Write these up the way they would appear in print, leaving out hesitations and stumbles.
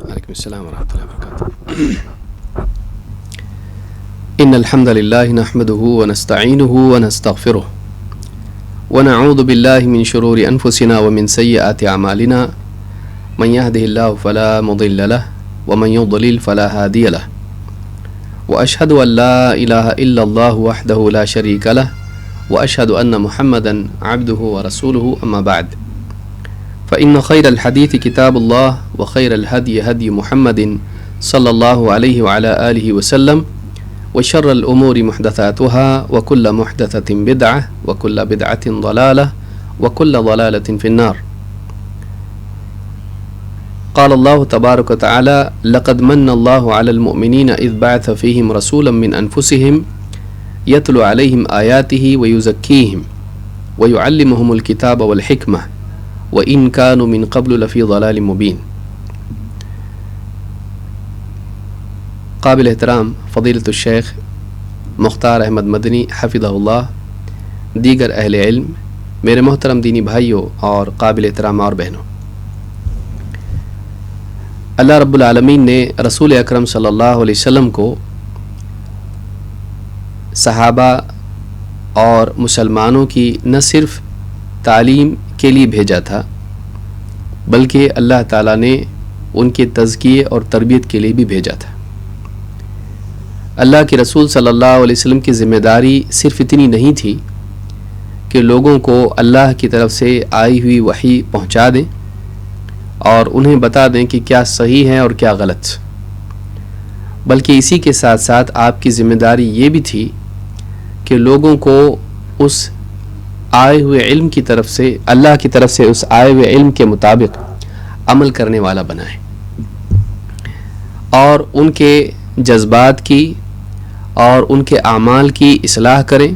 وعلیکم السلام ورحمۃ اللہ وبرکاتہ۔ ان الحمد للہ نحمده ونستعینه ونستغفره ونعوذ باللہ من شرور انفسنا ومن سیئات اعمالنا من يهده الله فلا مضل له ومن يضلل فلا هادي له واشهد ان لا اله الا الله وحده لا شريك له واشهد ان محمدا عبده ورسوله اما بعد فإن خير الحديث كتاب الله وخير الهدي هدي محمد صلى الله عليه وعلى آله وسلم وشر الأمور محدثاتها وكل محدثة بدعة وكل بدعة ضلالة وكل ضلالة في النار. قال الله تبارك وتعالى لقد من الله على المؤمنين إذ بعث فيهم رسولا من أنفسهم يتلو عليهم آياته ويزكيهم ويعلمهم الكتاب والحكمة وَإِن كَانُوا مِن قَبْلُ لَفِي ضَلَالٍ مُبِينٍ۔ قابل احترام فضیلۃ الشیخ مختار احمد مدنی حفظہ اللہ، دیگر اہل علم، میرے محترم دینی بھائیوں اور قابل احترام اور بہنوں، اللہ رب العالمین نے رسول اکرم صلی اللہ علیہ وسلم کو صحابہ اور مسلمانوں کی نہ صرف تعلیم کے لیے بھیجا تھا بلکہ اللہ تعالیٰ نے ان کے تزکیے اور تربیت کے لیے بھی بھیجا تھا۔ اللہ کے رسول صلی اللہ علیہ وسلم کی ذمہ داری صرف اتنی نہیں تھی کہ لوگوں کو اللہ کی طرف سے آئی ہوئی وحی پہنچا دیں اور انہیں بتا دیں کہ کیا صحیح ہے اور کیا غلط، بلکہ اسی کے ساتھ ساتھ آپ کی ذمہ داری یہ بھی تھی کہ لوگوں کو اس آئے ہوئے علم کی طرف سے، اللہ کی طرف سے اس آئے ہوئے علم کے مطابق عمل کرنے والا بنائیں اور ان کے جذبات کی اور ان کے اعمال کی اصلاح کریں،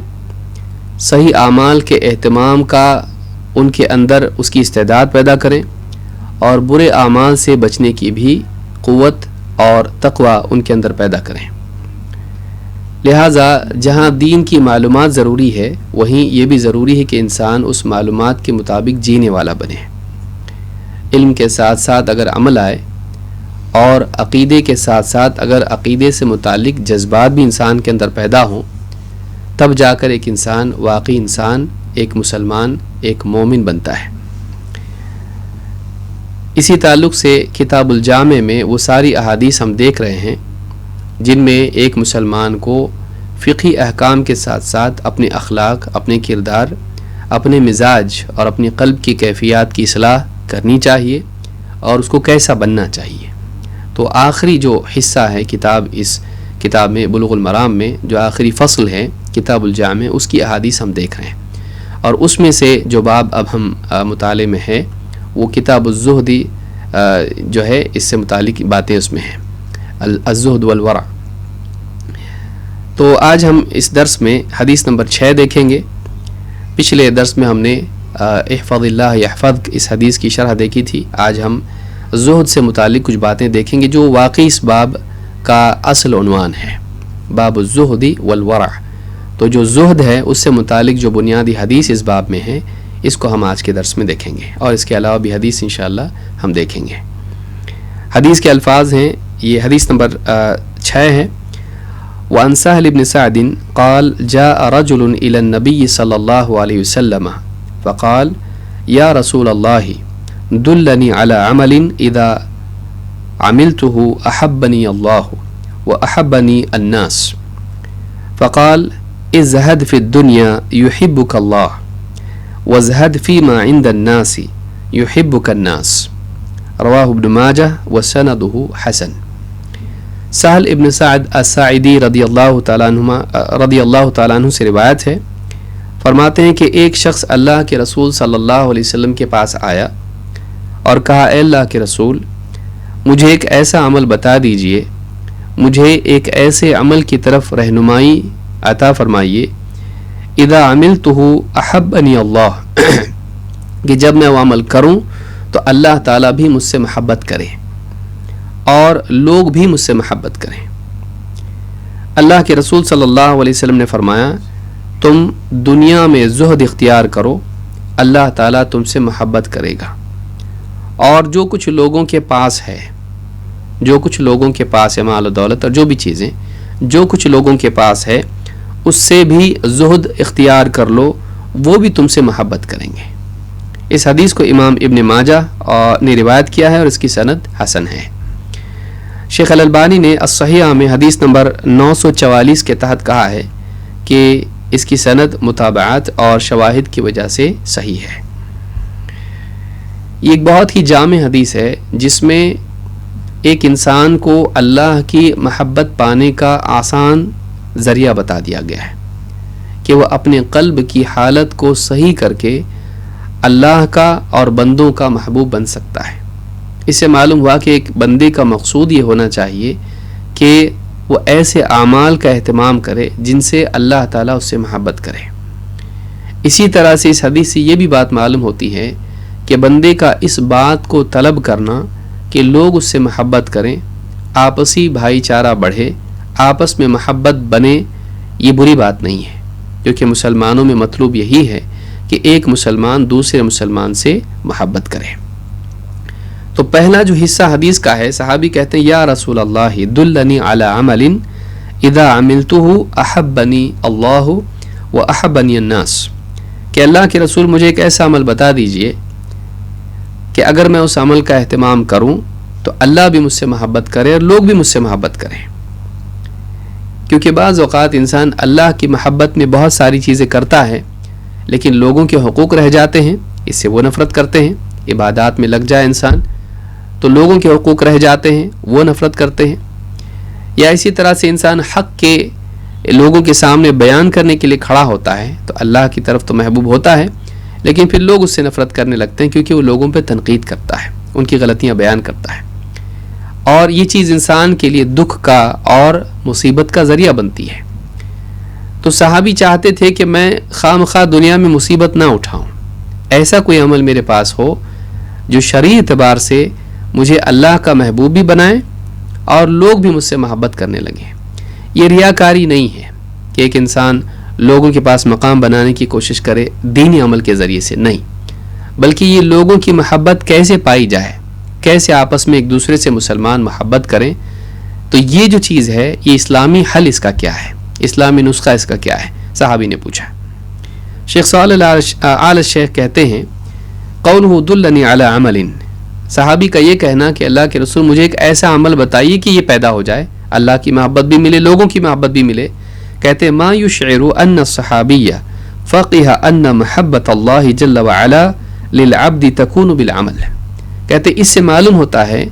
صحیح اعمال کے اہتمام کا ان کے اندر اس کی استعداد پیدا کریں اور برے اعمال سے بچنے کی بھی قوت اور تقوی ان کے اندر پیدا کریں۔ لہٰذا جہاں دین کی معلومات ضروری ہے وہیں یہ بھی ضروری ہے کہ انسان اس معلومات کے مطابق جینے والا بنے۔ علم کے ساتھ ساتھ اگر عمل آئے اور عقیدے کے ساتھ ساتھ اگر عقیدے سے متعلق جذبات بھی انسان کے اندر پیدا ہوں، تب جا کر ایک انسان واقعی انسان، ایک مسلمان، ایک مومن بنتا ہے۔ اسی تعلق سے کتاب الجامع میں وہ ساری احادیث ہم دیکھ رہے ہیں جن میں ایک مسلمان کو فقہی احکام کے ساتھ ساتھ اپنے اخلاق، اپنے کردار، اپنے مزاج اور اپنی قلب کی کیفیات کی اصلاح کرنی چاہیے اور اس کو کیسا بننا چاہیے۔ تو آخری جو حصہ ہے اس کتاب میں بلوغ المرام میں جو آخری فصل ہے کتاب الجامع، اس کی احادیث ہم دیکھ رہے ہیں اور اس میں سے جو باب اب ہم مطالعے میں ہے وہ کتاب الزہدی جو ہے اس سے متعلق باتیں اس میں ہیں، الزہد والورع۔ تو آج ہم اس درس میں حدیث نمبر 6 دیکھیں گے۔ پچھلے درس میں ہم نے احفظ اللہ یحفظک اس حدیث کی شرح دیکھی تھی۔ آج ہم زہد سے متعلق کچھ باتیں دیکھیں گے جو واقعی اس باب کا اصل عنوان ہے، باب الزہد والورع۔ تو جو زہد ہے اس سے متعلق جو بنیادی حدیث اس باب میں ہے اس کو ہم آج کے درس میں دیکھیں گے اور اس کے علاوہ بھی حدیث انشاءاللہ ہم دیکھیں گے۔ حدیث کے الفاظ ہیں، یہ حدیث نمبر 6 ہے۔ وعن سهل بن سعد قال جاء رجل إلى النبي صلى الله عليه وسلم فقال يا رسول الله دلني على عمل إذا عملته أحبني الله وأحبني الناس فقال ازهد في الدنيا يحبك الله وازهد فيما عند الناس يحبك الناس، رواہ ابن ماجہ وسندہ حسن۔ سہل ابن سعد الساعدی رضی اللہ تعالیٰ عنہ سے روایت ہے، فرماتے ہیں کہ ایک شخص اللہ کے رسول صلی اللہ علیہ وسلم کے پاس آیا اور کہا اے اللہ کے رسول، مجھے ایک ایسا عمل بتا دیجئے، مجھے ایک ایسے عمل کی طرف رہنمائی عطا فرمائیے اذا عملتہ احبنی اللہ کہ جب میں وہ عمل کروں تو اللہ تعالیٰ بھی مجھ سے محبت کرے اور لوگ بھی مجھ سے محبت کریں۔ اللہ کے رسول صلی اللہ علیہ وسلم نے فرمایا تم دنیا میں زہد اختیار کرو، اللہ تعالیٰ تم سے محبت کرے گا، اور جو کچھ لوگوں کے پاس ہے جو کچھ لوگوں کے پاس ہے مال و دولت اور جو بھی چیزیں جو کچھ لوگوں کے پاس ہے اس سے بھی زہد اختیار کر لو، وہ بھی تم سے محبت کریں گے۔ اس حدیث کو امام ابن ماجہ نے روایت کیا ہے اور اس کی سند حسن ہے۔ شیخ الالبانی نے الصحیحہ میں حدیث نمبر 944 کے تحت کہا ہے کہ اس کی سند متابعات اور شواہد کی وجہ سے صحیح ہے۔ یہ ایک بہت ہی جامع حدیث ہے جس میں ایک انسان کو اللہ کی محبت پانے کا آسان ذریعہ بتا دیا گیا ہے کہ وہ اپنے قلب کی حالت کو صحیح کر کے اللہ کا اور بندوں کا محبوب بن سکتا ہے۔ اس سے معلوم ہوا کہ ایک بندے کا مقصود یہ ہونا چاہیے کہ وہ ایسے اعمال کا اہتمام کرے جن سے اللہ تعالیٰ اس سے محبت کرے۔ اسی طرح سے اس حدیث سے یہ بھی بات معلوم ہوتی ہے کہ بندے کا اس بات کو طلب کرنا کہ لوگ اس سے محبت کریں، آپسی بھائی چارہ بڑھے، آپس میں محبت بنے، یہ بری بات نہیں ہے، کیونکہ مسلمانوں میں مطلوب یہی ہے کہ ایک مسلمان دوسرے مسلمان سے محبت کرے۔ تو پہلا جو حصہ حدیث کا ہے، صحابی کہتے ہیں یا رسول اللہ دلنی علی عمل اذا عملته احبنی اللہ واحبنی الناس، کہ اللہ کے رسول مجھے ایک ایسا عمل بتا دیجئے کہ اگر میں اس عمل کا اہتمام کروں تو اللہ بھی مجھ سے محبت کرے اور لوگ بھی مجھ سے محبت کریں۔ کیونکہ بعض اوقات انسان اللہ کی محبت میں بہت ساری چیزیں کرتا ہے لیکن لوگوں کے حقوق رہ جاتے ہیں، اس سے وہ نفرت کرتے ہیں۔ عبادات میں لگ جائے انسان تو لوگوں کے حقوق رہ جاتے ہیں، وہ نفرت کرتے ہیں۔ یا اسی طرح سے انسان حق کے لوگوں کے سامنے بیان کرنے کے لیے کھڑا ہوتا ہے تو اللہ کی طرف تو محبوب ہوتا ہے لیکن پھر لوگ اس سے نفرت کرنے لگتے ہیں کیونکہ وہ لوگوں پہ تنقید کرتا ہے، ان کی غلطیاں بیان کرتا ہے، اور یہ چیز انسان کے لیے دکھ کا اور مصیبت کا ذریعہ بنتی ہے۔ تو صحابی چاہتے تھے کہ میں خواہ مخواہ دنیا میں مصیبت نہ اٹھاؤں، ایسا کوئی عمل میرے پاس ہو جو شرعی اعتبار سے مجھے اللہ کا محبوب بھی بنائے اور لوگ بھی مجھ سے محبت کرنے لگیں۔ یہ ریاکاری نہیں ہے کہ ایک انسان لوگوں کے پاس مقام بنانے کی کوشش کرے دینی عمل کے ذریعے سے، نہیں، بلکہ یہ لوگوں کی محبت کیسے پائی جائے، کیسے آپس میں ایک دوسرے سے مسلمان محبت کریں۔ تو یہ جو چیز ہے، یہ اسلامی حل اس کا کیا ہے، اسلامی نسخہ اس کا کیا ہے، صحابی نے پوچھا۔ شیخ صالح آل الشیخ کہتے ہیں قولہ دلنی علی عمل، صحابی کا یہ کہنا کہ اللہ کے رسول مجھے ایک ایسا عمل بتائیے کہ یہ پیدا ہو جائے، اللہ کی محبت بھی ملے، لوگوں کی محبت بھی ملے۔ کہتے ہیں ما یشعر ان الصحابی فقہ ان محبت اللہ جل وعلا للعبد تکون بالعمل، کہتے اس سے معلوم ہوتا ہے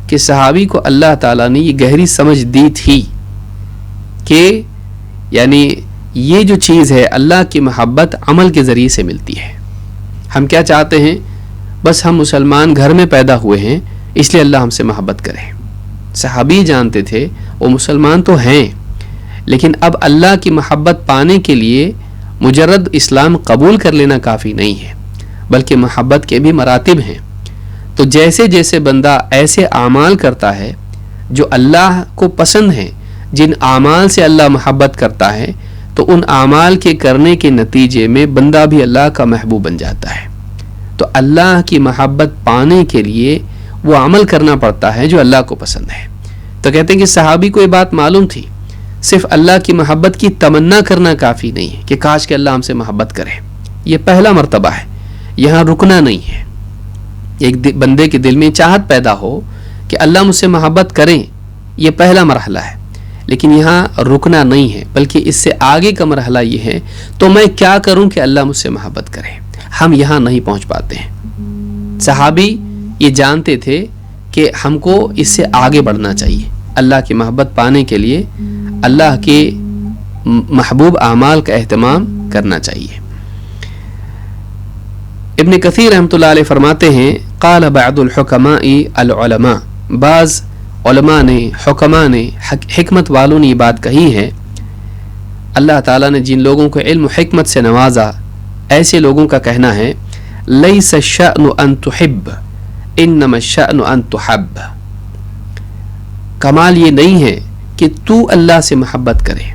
کہ صحابی کو اللہ تعالیٰ نے یہ گہری سمجھ دی تھی کہ یعنی یہ جو چیز ہے اللہ کی محبت عمل کے ذریعے سے ملتی ہے۔ ہم کیا چاہتے ہیں، بس ہم مسلمان گھر میں پیدا ہوئے ہیں اس لیے اللہ ہم سے محبت کرے۔ صحابی جانتے تھے وہ مسلمان تو ہیں لیکن اب اللہ کی محبت پانے کے لیے مجرد اسلام قبول کر لینا کافی نہیں ہے، بلکہ محبت کے بھی مراتب ہیں۔ تو جیسے جیسے بندہ ایسے اعمال کرتا ہے جو اللہ کو پسند ہیں، جن اعمال سے اللہ محبت کرتا ہے، تو ان اعمال کے کرنے کے نتیجے میں بندہ بھی اللہ کا محبوب بن جاتا ہے۔ تو اللہ کی محبت پانے کے لیے وہ عمل کرنا پڑتا ہے جو اللہ کو پسند ہے۔ تو کہتے ہیں کہ صحابی کو یہ بات معلوم تھی، صرف اللہ کی محبت کی تمنا کرنا کافی نہیں ہے کہ کاش کہ اللہ ہم سے محبت کرے، یہ پہلا مرتبہ ہے، یہاں رکنا نہیں ہے۔ ایک بندے کے دل میں چاہت پیدا ہو کہ اللہ مجھ سے محبت کریں، یہ پہلا مرحلہ ہے، لیکن یہاں رکنا نہیں ہے، بلکہ اس سے آگے کا مرحلہ یہ ہے تو میں کیا کروں کہ اللہ مجھ سے محبت کرے۔ ہم یہاں نہیں پہنچ پاتے ہیں۔ صحابی یہ جانتے تھے کہ ہم کو اس سے آگے بڑھنا چاہیے، اللہ کی محبت پانے کے لیے اللہ کے محبوب اعمال کا اہتمام کرنا چاہیے۔ ابن کثیر رحمۃ اللہ علیہ فرماتے ہیں قال بعض الحکماء العلماء، بعض علماء نے، حکماء نے، حکمت والوں نے یہ بات کہی ہے، اللہ تعالیٰ نے جن لوگوں کو علم و حکمت سے نوازا ایسے لوگوں کا کہنا ہے لیس الشأن ان تحب انما الشأن ان تحب، کمال یہ نہیں ہے کہ تو اللہ سے محبت کرے،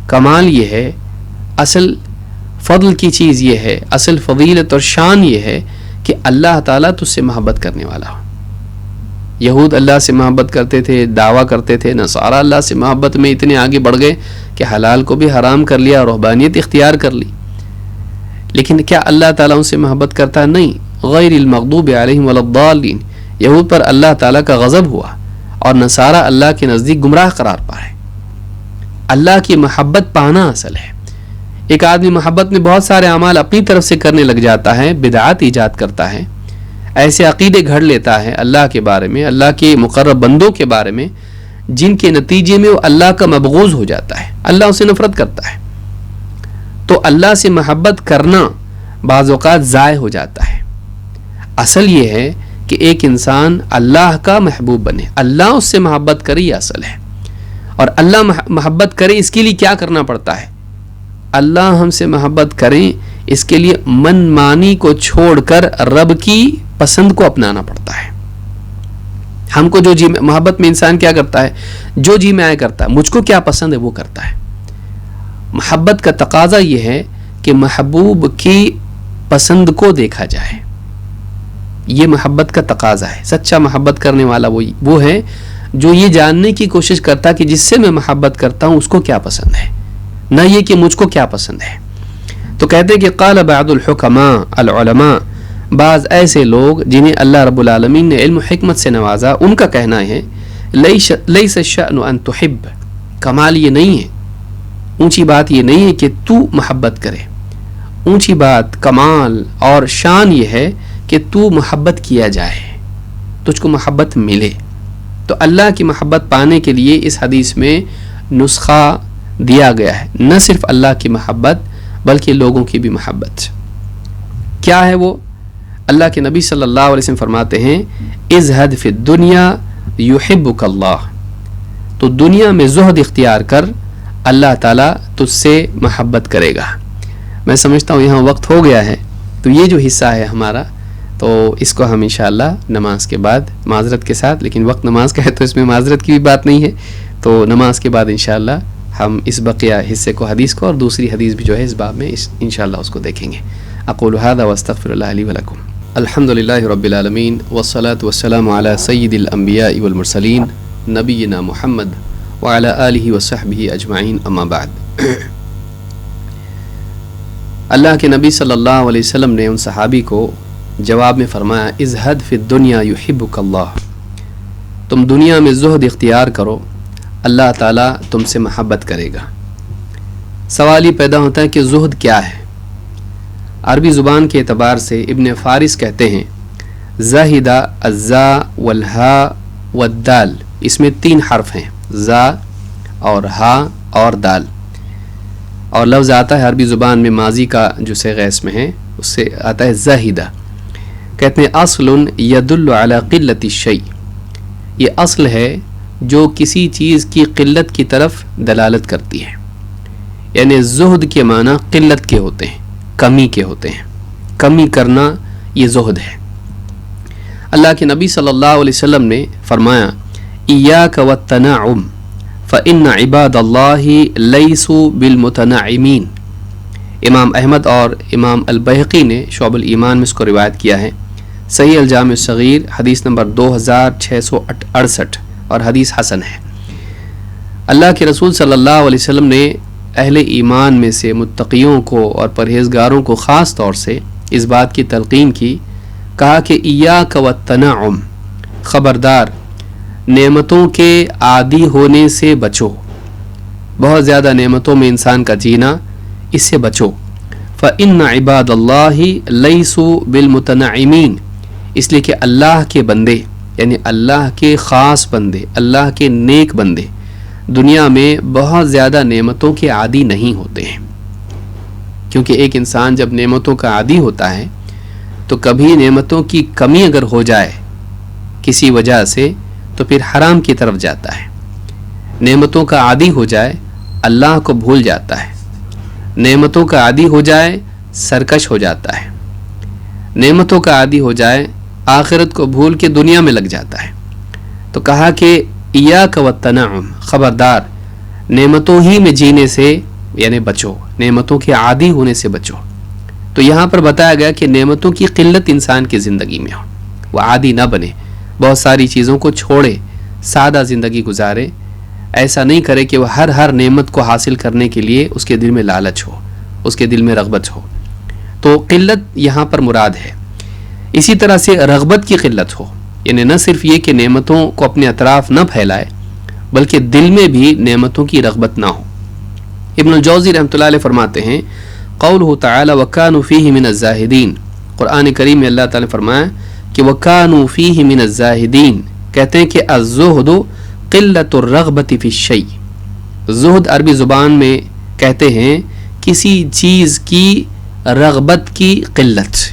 کمال یہ ہے، اصل فضل کی چیز یہ ہے، اصل فضیلت اور شان یہ ہے کہ اللہ تعالیٰ تجھ سے محبت کرنے والا ہو۔ یہود اللہ سے محبت کرتے تھے، دعویٰ کرتے تھے، نصارہ اللہ سے محبت میں اتنے آگے بڑھ گئے کہ حلال کو بھی حرام کر لیا، رہبانیت اختیار کر لی. لیکن کیا اللہ تعالیٰ ان سے محبت کرتا ہے؟ نہیں. غیر المغضوب علیہم ولا الضالین، یہود پر اللہ تعالیٰ کا غضب ہوا اور نصارہ اللہ کے نزدیک گمراہ قرار پائے. اللہ کی محبت پانا اصل ہے. ایک آدمی محبت میں بہت سارے اعمال اپنی طرف سے کرنے لگ جاتا ہے، بدعات ایجاد کرتا ہے، ایسے عقیدے گھڑ لیتا ہے اللہ کے بارے میں، اللہ کے مقرب بندوں کے بارے میں، جن کے نتیجے میں وہ اللہ کا مبغوض ہو جاتا ہے، اللہ اسے نفرت کرتا ہے. تو اللہ سے محبت کرنا بعض اوقات ضائع ہو جاتا ہے. اصل یہ ہے کہ ایک انسان اللہ کا محبوب بنے، اللہ اس سے محبت کرے، یہ اصل ہے. اور اللہ محبت کرے اس کے لیے کیا کرنا پڑتا ہے؟ اللہ ہم سے محبت کریں اس کے لیے من مانی کو چھوڑ کر رب کی پسند کو اپنانا پڑتا ہے. ہم کو جو جی محبت میں انسان کیا کرتا ہے؟ جو جی میں آئے کرتا ہے، مجھ کو کیا پسند ہے وہ کرتا ہے. محبت کا تقاضا یہ ہے کہ محبوب کی پسند کو دیکھا جائے. یہ محبت کا تقاضا ہے. سچا محبت کرنے والا وہ ہے جو یہ جاننے کی کوشش کرتا کہ جس سے میں محبت کرتا ہوں اس کو کیا پسند ہے، نہ یہ کہ مجھ کو کیا پسند ہے. تو کہتے ہیں کہ قال بعض الحکماء العلماء، بعض ایسے لوگ جنہیں اللہ رب العالمین نے علم و حکمت سے نوازا، ان کا کہنا ہے لیس الشأن ان تحب، کمال یہ نہیں ہے، اونچی بات یہ نہیں ہے کہ تو محبت کرے. اونچی بات، کمال اور شان یہ ہے کہ تو محبت کیا جائے، تجھ کو محبت ملے. تو اللہ کی محبت پانے کے لیے اس حدیث میں نسخہ دیا گیا ہے، نہ صرف اللہ کی محبت بلکہ لوگوں کی بھی محبت. کیا ہے وہ؟ اللہ کے نبی صلی اللہ علیہ وسلم فرماتے ہیں ازہد فی الدنیا یحبک اللہ، تو دنیا میں زہد اختیار کر، اللہ تعالیٰ تجھ سے محبت کرے گا. میں سمجھتا ہوں یہاں وقت ہو گیا ہے، تو یہ جو حصہ ہے ہمارا، تو اس کو ہم انشاءاللہ نماز کے بعد، معذرت کے ساتھ، لیکن وقت نماز کا ہے تو اس میں معذرت کی بھی بات نہیں ہے، تو نماز کے بعد انشاءاللہ ہم اس بقیہ حصے کو، حدیث کو، اور دوسری حدیث بھی جو ہے اس باب میں انشاءاللہ اس کو دیکھیں گے. اقول هذا واستغفر الله لي ولكم. الحمد لله رب العالمین والصلاة والسلام على سید الانبیاء والمرسلین نبینا محمد وعلى آلہ وصحبہ اجمعین، اما بعد. اللہ کے نبی صلی اللہ علیہ وسلم نے ان صحابی کو جواب میں فرمایا ازہد فی الدنیا یحبک اللہ، تم دنیا میں زہد اختیار کرو، اللہ تعالیٰ تم سے محبت کرے گا. سوال یہ پیدا ہوتا ہے کہ زہد کیا ہے؟ عربی زبان کے اعتبار سے ابن فارس کہتے ہیں زاہدہ الزا والہا والدال، اس میں 3 حرف ہیں، زا اور ہا اور دال، اور لفظ آتا ہے عربی زبان میں ماضی کا جو صیغہ اس میں ہے اس سے آتا ہے زاہدہ. کہتے ہیں اصل یدل علی قلت الشیء، یہ اصل ہے جو کسی چیز کی قلت کی طرف دلالت کرتی ہے. یعنی زہد کے معنی قلت کے ہوتے ہیں، کمی کے ہوتے ہیں، کمی کرنا یہ زہد ہے. اللہ کے نبی صلی اللہ علیہ وسلم نے فرمایا ایاک والتنعم فإن عباد اللہ لیسوا بالمتنعمین. امام احمد اور امام البیہقی نے شعب الایمان میں اس کو روایت کیا ہے. صحیح الجامع الصغیر حدیث نمبر 2668 اور حدیث حسن ہے. اللہ کے رسول صلی اللہ علیہ وسلم نے اہل ایمان میں سے متقیوں کو اور پرہیزگاروں کو خاص طور سے اس بات کی تلقین کی، کہا کہ ایاک والتنعم، خبردار نعمتوں کے عادی ہونے سے بچو، بہت زیادہ نعمتوں میں انسان کا جینا، اس سے بچو. فإن عباد اللہ لیسوا بالمتنعمین، اس لیے کہ اللہ کے بندے یعنی اللہ کے خاص بندے، اللہ کے نیک بندے دنیا میں بہت زیادہ نعمتوں کے عادی نہیں ہوتے ہیں. کیونکہ ایک انسان جب نعمتوں کا عادی ہوتا ہے تو کبھی نعمتوں کی کمی اگر ہو جائے کسی وجہ سے تو پھر حرام کی طرف جاتا ہے. نعمتوں کا عادی ہو جائے اللہ کو بھول جاتا ہے، نعمتوں کا عادی ہو جائے سرکش ہو جاتا ہے، نعمتوں کا عادی ہو جائے آخرت کو بھول کے دنیا میں لگ جاتا ہے. تو کہا کہ ایاک والتنعم، خبردار نعمتوں ہی میں جینے سے یعنی بچو، نعمتوں کے عادی ہونے سے بچو. تو یہاں پر بتایا گیا کہ نعمتوں کی قلت انسان کی زندگی میں ہو، وہ عادی نہ بنے، بہت ساری چیزوں کو چھوڑے، سادہ زندگی گزارے، ایسا نہیں کرے کہ وہ ہر نعمت کو حاصل کرنے کے لیے اس کے دل میں لالچ ہو، اس کے دل میں رغبت ہو۔ تو قلت یہاں پر مراد ہے۔ اسی طرح سے رغبت کی قلت ہو، یعنی نہ صرف یہ کہ نعمتوں کو اپنے اطراف نہ پھیلائے بلکہ دل میں بھی نعمتوں کی رغبت نہ ہو۔ ابن الجوزی رحمۃ اللہ علیہ فرماتے ہیں قولہ تعالی وَكَانُوا فِيهِ مِنَ الزَّاهِدِينَ، قرآن کریم میں اللہ تعالی نے فرمایا کہ وَكَانُوا فِيهِ مِنَ الزَّاهِدِينَ، کہتے ہیں کہ الزہد قلت الرغبت فی الشیء، زہد عربی زبان میں کہتے ہیں کسی چیز کی رغبت کی قلت،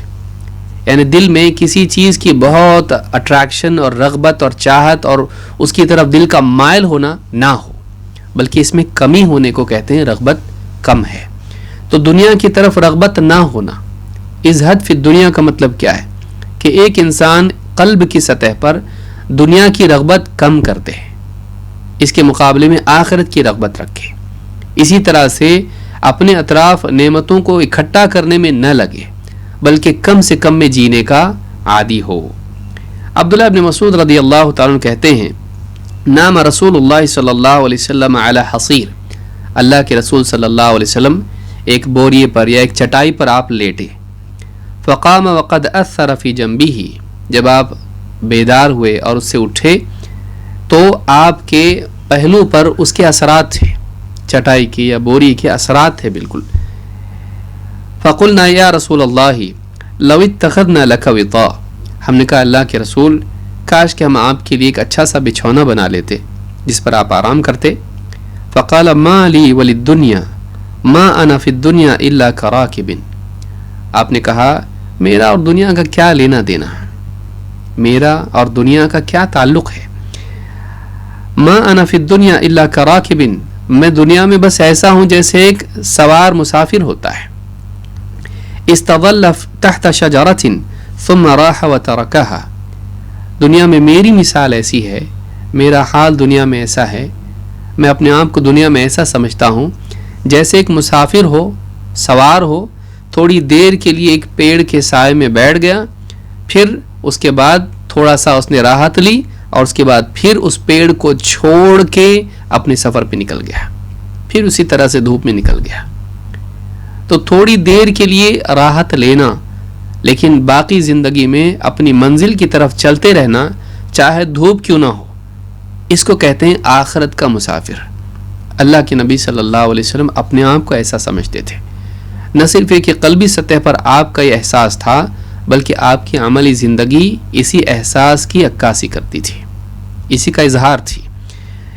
یعنی دل میں کسی چیز کی بہت اٹریکشن اور رغبت اور چاہت اور اس کی طرف دل کا مائل ہونا نہ ہو، بلکہ اس میں کمی ہونے کو کہتے ہیں رغبت کم ہے۔ تو دنیا کی طرف رغبت نہ ہونا، ازہد فی الدنیا کا مطلب کیا ہے کہ ایک انسان قلب کی سطح پر دنیا کی رغبت کم کر دے، اس کے مقابلے میں آخرت کی رغبت رکھے، اسی طرح سے اپنے اطراف نعمتوں کو اکٹھا کرنے میں نہ لگے بلکہ کم سے کم میں جینے کا عادی ہو۔ عبداللہ بن مسعود رضی اللہ تعالیٰ عنہ کہتے ہیں نام رسول اللہ صلی اللہ علیہ وسلم علی حصیر، اللہ کے رسول صلی اللہ علیہ وسلم ایک بوریے پر یا ایک چٹائی پر آپ لیٹے، فقام وقد اثر فی جنبہ، جب آپ بیدار ہوئے اور اس سے اٹھے تو آپ کے پہلو پر اس کے اثرات تھے، چٹائی کی یا بوری کے اثرات تھے بالکل۔ فقلنا یا رسول اللہ لو اتخذنا لک وطاء، ہم نے کہا اللہ کے رسول کاش کہ ہم آپ کے لیے ایک اچھا سا بچھونا بنا لیتے جس پر آپ آرام کرتے۔ فقال ما لی وللدنیا ما انا فی الدنیا الا کراکب، آپ نے کہا میرا اور دنیا کا کیا لینا دینا، میرا اور دنیا کا کیا تعلق ہے۔ ما انا فی الدنیا الا کراکب، میں دنیا میں بس ایسا ہوں جیسے ایک سوار مسافر ہوتا ہے۔ استظل تحت شجرۃ ثم راح وترکها، دنیا میں میری مثال ایسی ہے، میرا حال دنیا میں ایسا ہے، میں اپنے آپ کو دنیا میں ایسا سمجھتا ہوں جیسے ایک مسافر ہو، سوار ہو، تھوڑی دیر کے لیے ایک پیڑ کے سائے میں بیٹھ گیا، پھر اس کے بعد تھوڑا سا اس نے راحت لی اور اس کے بعد پھر اس پیڑ کو چھوڑ کے اپنے سفر پہ نکل گیا، پھر اسی طرح سے دھوپ میں نکل گیا۔ تو تھوڑی دیر کے لیے راحت لینا لیکن باقی زندگی میں اپنی منزل کی طرف چلتے رہنا چاہے دھوپ کیوں نہ ہو، اس کو کہتے ہیں آخرت کا مسافر۔ اللہ کے نبی صلی اللہ علیہ وسلم اپنے آپ کو ایسا سمجھتے تھے، نہ صرف ایک کہ قلبی سطح پر آپ کا یہ احساس تھا بلکہ آپ کی عملی زندگی اسی احساس کی عکاسی کرتی تھی، اسی کا اظہار تھی۔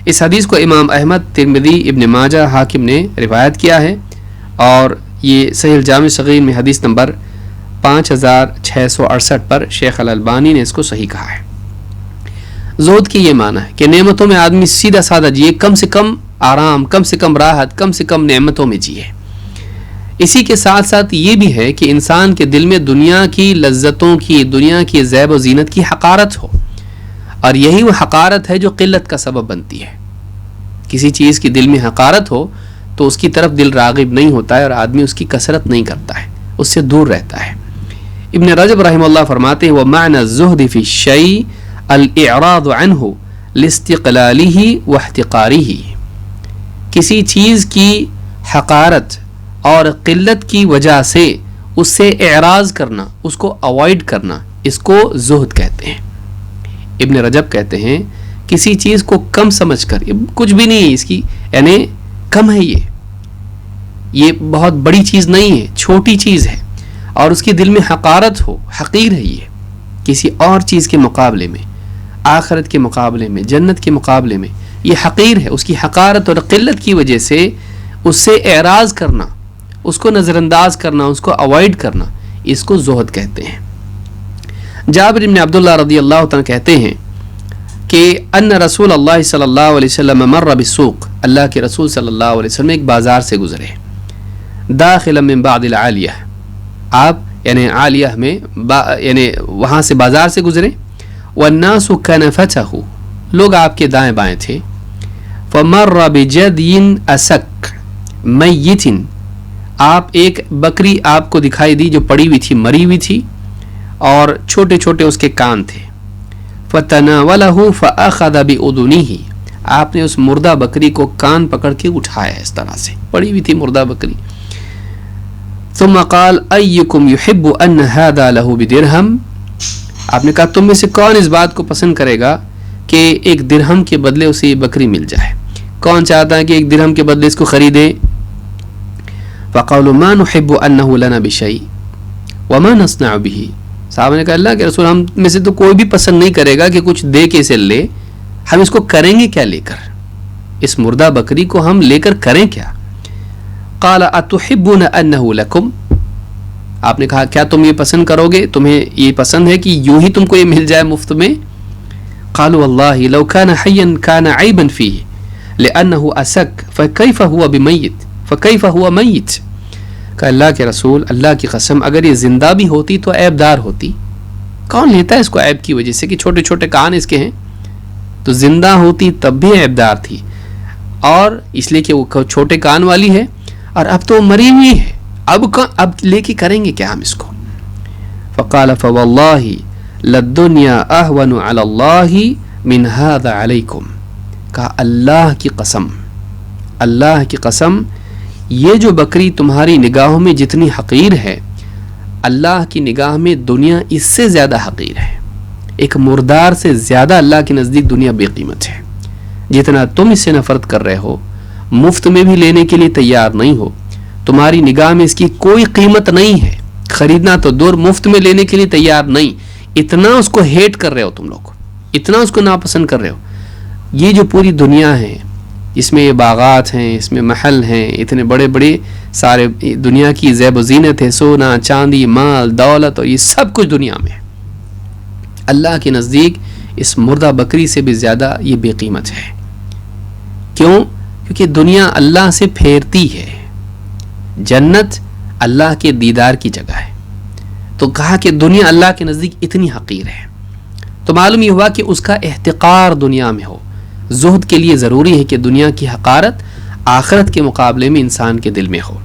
اس حدیث کو امام احمد، ترمذی، ابن ماجہ، حاکم نے روایت کیا ہے اور یہ صحیح الجامع صغیر میں حدیث نمبر 5668 پر شیخ الالبانی نے اس کو صحیح کہا ہے۔ زہد کی یہ معنی ہے کہ نعمتوں میں آدمی سیدھا سادہ جیے، کم سے کم آرام، کم سے کم راحت، کم سے کم نعمتوں میں جیے۔ اسی کے ساتھ ساتھ یہ بھی ہے کہ انسان کے دل میں دنیا کی لذتوں کی، دنیا کی زیب و زینت کی حقارت ہو، اور یہی وہ حقارت ہے جو قلت کا سبب بنتی ہے۔ کسی چیز کی دل میں حقارت ہو تو اس کی طرف دل راغب نہیں ہوتا ہے اور آدمی اس کی کثرت نہیں کرتا ہے، اس سے دور رہتا ہے۔ ابن رجب رحمہ اللہ فرماتے ہیں وَمَعْنَى الزُّهْدِ فِي الشَّيْءِ الْإِعْرَاضُ عَنْهُ لِاسْتِقْلَالِهِ وَاحْتِقَارِهِ، کسی چیز کی حقارت اور قلت کی وجہ سے اس سے اعراض کرنا، اس کو اوائڈ کرنا، اس کو زہد کہتے ہیں۔ ابن رجب کہتے ہیں کسی چیز کو کم سمجھ کر، کچھ بھی نہیں ہے اس کی، یعنی کم ہے، یہ بہت بڑی چیز نہیں ہے، چھوٹی چیز ہے، اور اس کی دل میں حقارت ہو، حقیر ہے یہ کسی اور چیز کے مقابلے میں، آخرت کے مقابلے میں، جنت کے مقابلے میں یہ حقیر ہے، اس کی حقارت اور قلت کی وجہ سے اس سے اعراض کرنا، اس کو نظر انداز کرنا، اس کو اوائڈ کرنا، اس کو زہد کہتے ہیں۔ جابر بن عبداللہ رضی اللہ عنہ کہتے ہیں کہ ان رسول اللہ صلی اللہ علیہ وسلم مر بالسوق، اللہ کے رسول صلی اللہ علیہ وسلم ایک بازار سے گزرے، داخلا من بعد العالیہ، آپ یعنی عالیہ میں یعنی وہاں سے بازار سے گزرے، والناس کنفتہ، لوگ آپ کے دائیں بائیں تھے، فمر بجدی اسک میت، آپ ایک بکری آپ کو دکھائی دی جو پڑی ہوئی تھی، مری ہوئی تھی، اور چھوٹے چھوٹے اس کے کان تھے۔ فتناولہ فأخذ بأذنہ، آپ نے اس مردہ بکری کو کان پکڑ کے اٹھایا، اس طرح سے پڑی ہوئی تھی مردہ بکری. ثم قال ایکم یحب ان ھذا لہ بدرہم، آپ نے کہا تم میں سے کون اس بات کو پسند کرے گا کہ ایک درہم کے بدلے اسے یہ بکری مل جائے؟ کون چاہتا ہے کہ ایک درہم کے بدلے اس کو خریدے؟ فقالوا ما نحب انه لنا بشيء وما نصنع به، صاحب نے کہا اللہ کے رسول ہم میں سے تو کوئی بھی پسند نہیں کرے گا کہ کچھ دے کے اسے لے، ہم اس کو کریں گے کیا لے کر؟ اس مردہ بکری کو ہم لے کر کریں کیا؟ قال اتحبون انه لكم، آپ نے کہا کیا تم یہ پسند کرو گے، تمہیں یہ پسند ہے کہ یوں ہی تم کو یہ مل جائے مفت میں؟ قالوا والله لو كان حيا كان عيبا فيه لانه اسك فكيف هو بميت فكيف هو ميت، کہ اللہ کے رسول اللہ کی قسم اگر یہ زندہ بھی ہوتی تو عیب دار ہوتی. کون لیتا ہے اس کو عیب کی وجہ سے کہ چھوٹے چھوٹے کان اس کے ہیں؟ تو زندہ ہوتی تب بھی عیب دار تھی، اور اس لیے کہ وہ چھوٹے کان والی ہے، اور اب تو وہ مری ہوئی ہے، اب لے کے کریں گے کیا ہم اس کو؟ فقال فواللہ للدنیا اہون علی اللہ من ھذا علیکم، کہا اللہ کی قسم، اللہ کی قسم یہ جو بکری تمہاری نگاہوں میں جتنی حقیر ہے، اللہ کی نگاہ میں دنیا اس سے زیادہ حقیر ہے. ایک مردار سے زیادہ اللہ کے نزدیک دنیا بے قیمت ہے. جتنا تم اس سے نفرت کر رہے ہو، مفت میں بھی لینے کے لیے تیار نہیں ہو، تمہاری نگاہ میں اس کی کوئی قیمت نہیں ہے، خریدنا تو دور مفت میں لینے کے لیے تیار نہیں، اتنا اس کو ہیٹ کر رہے ہو تم لوگ، اتنا اس کو ناپسند کر رہے ہو. یہ جو پوری دنیا ہے، اس میں یہ باغات ہیں، اس میں محل ہیں، اتنے بڑے بڑے سارے دنیا کی زیب و زینت ہے، سونا چاندی مال دولت، اور یہ سب کچھ دنیا میں اللہ کے نزدیک اس مردہ بکری سے بھی زیادہ یہ بے قیمت ہے. کیوں؟ کیونکہ دنیا اللہ سے پھیرتی ہے، جنت اللہ کے دیدار کی جگہ ہے. تو کہا کہ دنیا اللہ کے نزدیک اتنی حقیر ہے، تو معلوم یہ ہوا کہ اس کا احتقار دنیا میں ہو. زہد کے لیے ضروری ہے کہ دنیا کی حقارت آخرت کے مقابلے میں انسان کے دل میں ہو.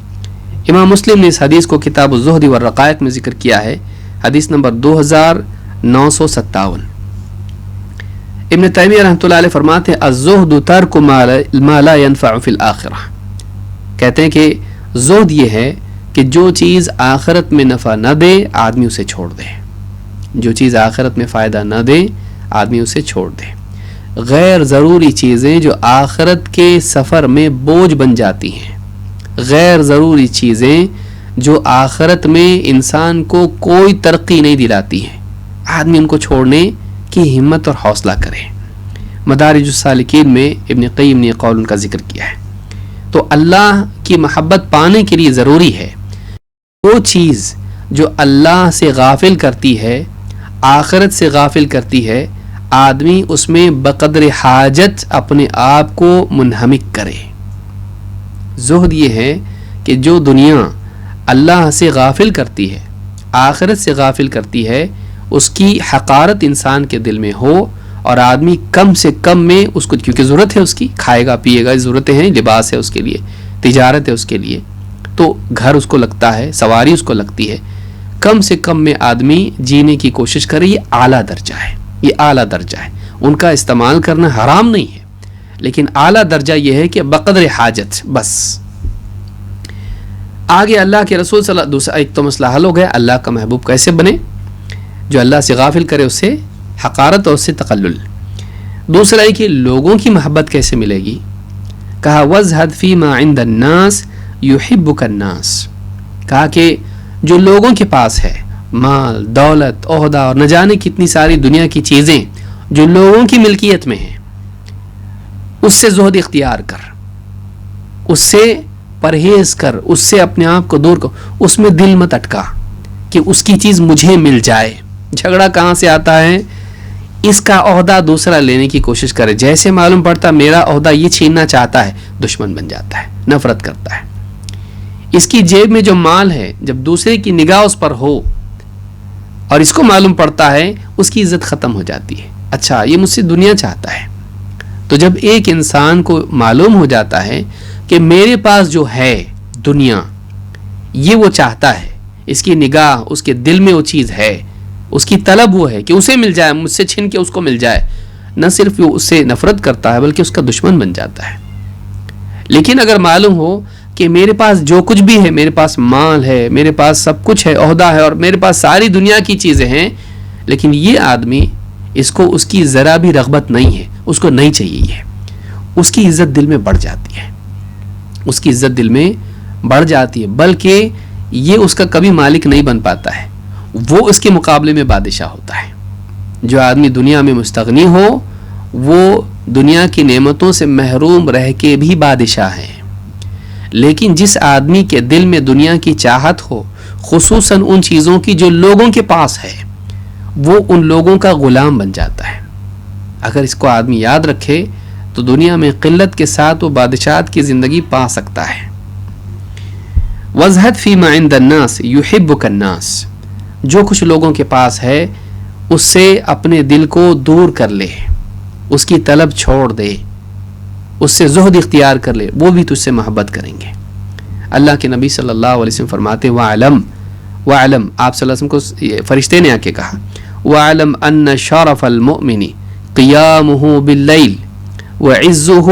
امام مسلم نے اس حدیث کو کتاب الزہد والرقائق میں ذکر کیا ہے، حدیث نمبر 2957. ابن تیمیہ رحمۃ اللہ علیہ فرماتے ہیں الزہد ترک ما لا ينفع فی الآخرہ، کہتے ہیں کہ زہد یہ ہے کہ جو چیز آخرت میں نفع نہ دے آدمی اسے چھوڑ دے، جو چیز آخرت میں فائدہ نہ دے آدمی اسے چھوڑ دے. غیر ضروری چیزیں جو آخرت کے سفر میں بوجھ بن جاتی ہیں، غیر ضروری چیزیں جو آخرت میں انسان کو کوئی ترقی نہیں دلاتی ہیں، آدمی ان کو چھوڑنے کی ہمت اور حوصلہ کرے. مدارج السالکین میں ابن قیم نے قول ان کا ذکر کیا ہے. تو اللہ کی محبت پانے کے لیے ضروری ہے وہ چیز جو اللہ سے غافل کرتی ہے، آخرت سے غافل کرتی ہے، آدمی اس میں بقدر حاجت اپنے آپ کو منہمک کرے. زہد یہ ہے کہ جو دنیا اللہ سے غافل کرتی ہے، آخرت سے غافل کرتی ہے، اس کی حقارت انسان کے دل میں ہو، اور آدمی کم سے کم میں اس کو، کیونکہ ضرورت ہے اس کی، کھائے گا پیے گا، ضرورتیں ہیں، لباس ہے اس کے لیے، تجارت ہے اس کے لیے، تو گھر اس کو لگتا ہے، سواری اس کو لگتی ہے، کم سے کم میں آدمی جینے کی کوشش کرے. یہ اعلیٰ درجہ ہے، یہ اعلیٰ درجہ ہے. ان کا استعمال کرنا حرام نہیں ہے، لیکن اعلیٰ درجہ یہ ہے کہ بقدر حاجت بس. آگے اللہ کے رسول صلی اللہ علیہ وسلم، ایک تو مسئلہ حل ہو گیا اللہ کا محبوب کیسے بنے، جو اللہ سے غافل کرے اس سے حقارت اور اس سے تقلل. دوسرا ہے کہ لوگوں کی محبت کیسے ملے گی. کہا وَازْهَدْ فِي مَا عِنْدَ النَّاسِ يُحِبُّكَ النَّاسِ، کہا کہ جو لوگوں کے پاس ہے، مال دولت عہدہ اور نہ جانے کتنی ساری دنیا کی چیزیں جو لوگوں کی ملکیت میں ہیں، اس سے زہد اختیار کر، اس سے پرہیز کر، اس سے اپنے آپ کو دور کر، اس میں دل مت اٹکا کہ اس کی چیز مجھے مل جائے. جھگڑا کہاں سے آتا ہے؟ اس کا عہدہ دوسرا لینے کی کوشش کرے، جیسے معلوم پڑتا میرا عہدہ یہ چھیننا چاہتا ہے، دشمن بن جاتا ہے، نفرت کرتا ہے. اس کی جیب میں جو مال ہے، جب دوسرے کی نگاہ اس پر ہو اور اس کو معلوم پڑتا ہے، اس کی عزت ختم ہو جاتی ہے. اچھا یہ مجھ سے دنیا چاہتا ہے. تو جب ایک انسان کو معلوم ہو جاتا ہے کہ میرے پاس جو ہے دنیا، یہ وہ چاہتا ہے، اس کی نگاہ، اس کے دل میں وہ چیز ہے، اس کی طلب وہ ہے کہ اسے مل جائے، مجھ سے چھن کے اس کو مل جائے، نہ صرف وہ اس سے نفرت کرتا ہے بلکہ اس کا دشمن بن جاتا ہے۔ لیکن اگر معلوم ہو کہ میرے پاس جو کچھ بھی ہے، میرے پاس مال ہے، میرے پاس سب کچھ ہے، عہدہ ہے، اور میرے پاس ساری دنیا کی چیزیں ہیں، لیکن یہ آدمی اس کو اس کی ذرا بھی رغبت نہیں ہے، اس کو نہیں چاہیے، یہ اس کی عزت دل میں بڑھ جاتی ہے، اس کی عزت دل میں بڑھ جاتی ہے، بلکہ یہ اس کا کبھی مالک نہیں بن پاتا ہے، وہ اس کے مقابلے میں بادشاہ ہوتا ہے۔ جو آدمی دنیا میں مستغنی ہو وہ دنیا کی نعمتوں سے محروم رہ کے بھی بادشاہ ہے، لیکن جس آدمی کے دل میں دنیا کی چاہت ہو، خصوصاً ان چیزوں کی جو لوگوں کے پاس ہے، وہ ان لوگوں کا غلام بن جاتا ہے۔ اگر اس کو آدمی یاد رکھے تو دنیا میں قلت کے ساتھ وہ بادشاہت کی زندگی پا سکتا ہے۔ وَازْهَدْ فِي مَا عِنْدَ النَّاسِ يُحِبُّكَ النَّاسِ، جو کچھ لوگوں کے پاس ہے اس سے اپنے دل کو دور کر لے، اس کی طلب چھوڑ دے، اس سے زہد اختیار کر لے، وہ بھی تجھ سے محبت کریں گے۔ اللہ کے نبی صلی اللہ علیہ وسلم فرماتے وَعَلَمْ آپ صلی اللہ علیہ وسلم کو فرشتے نے آ کے کہا وَعَلَمْ أَنَّ شَرَفَ الْمُؤْمِنِ قِيَامُهُ بِاللَّيْلِ وَعِزُّهُ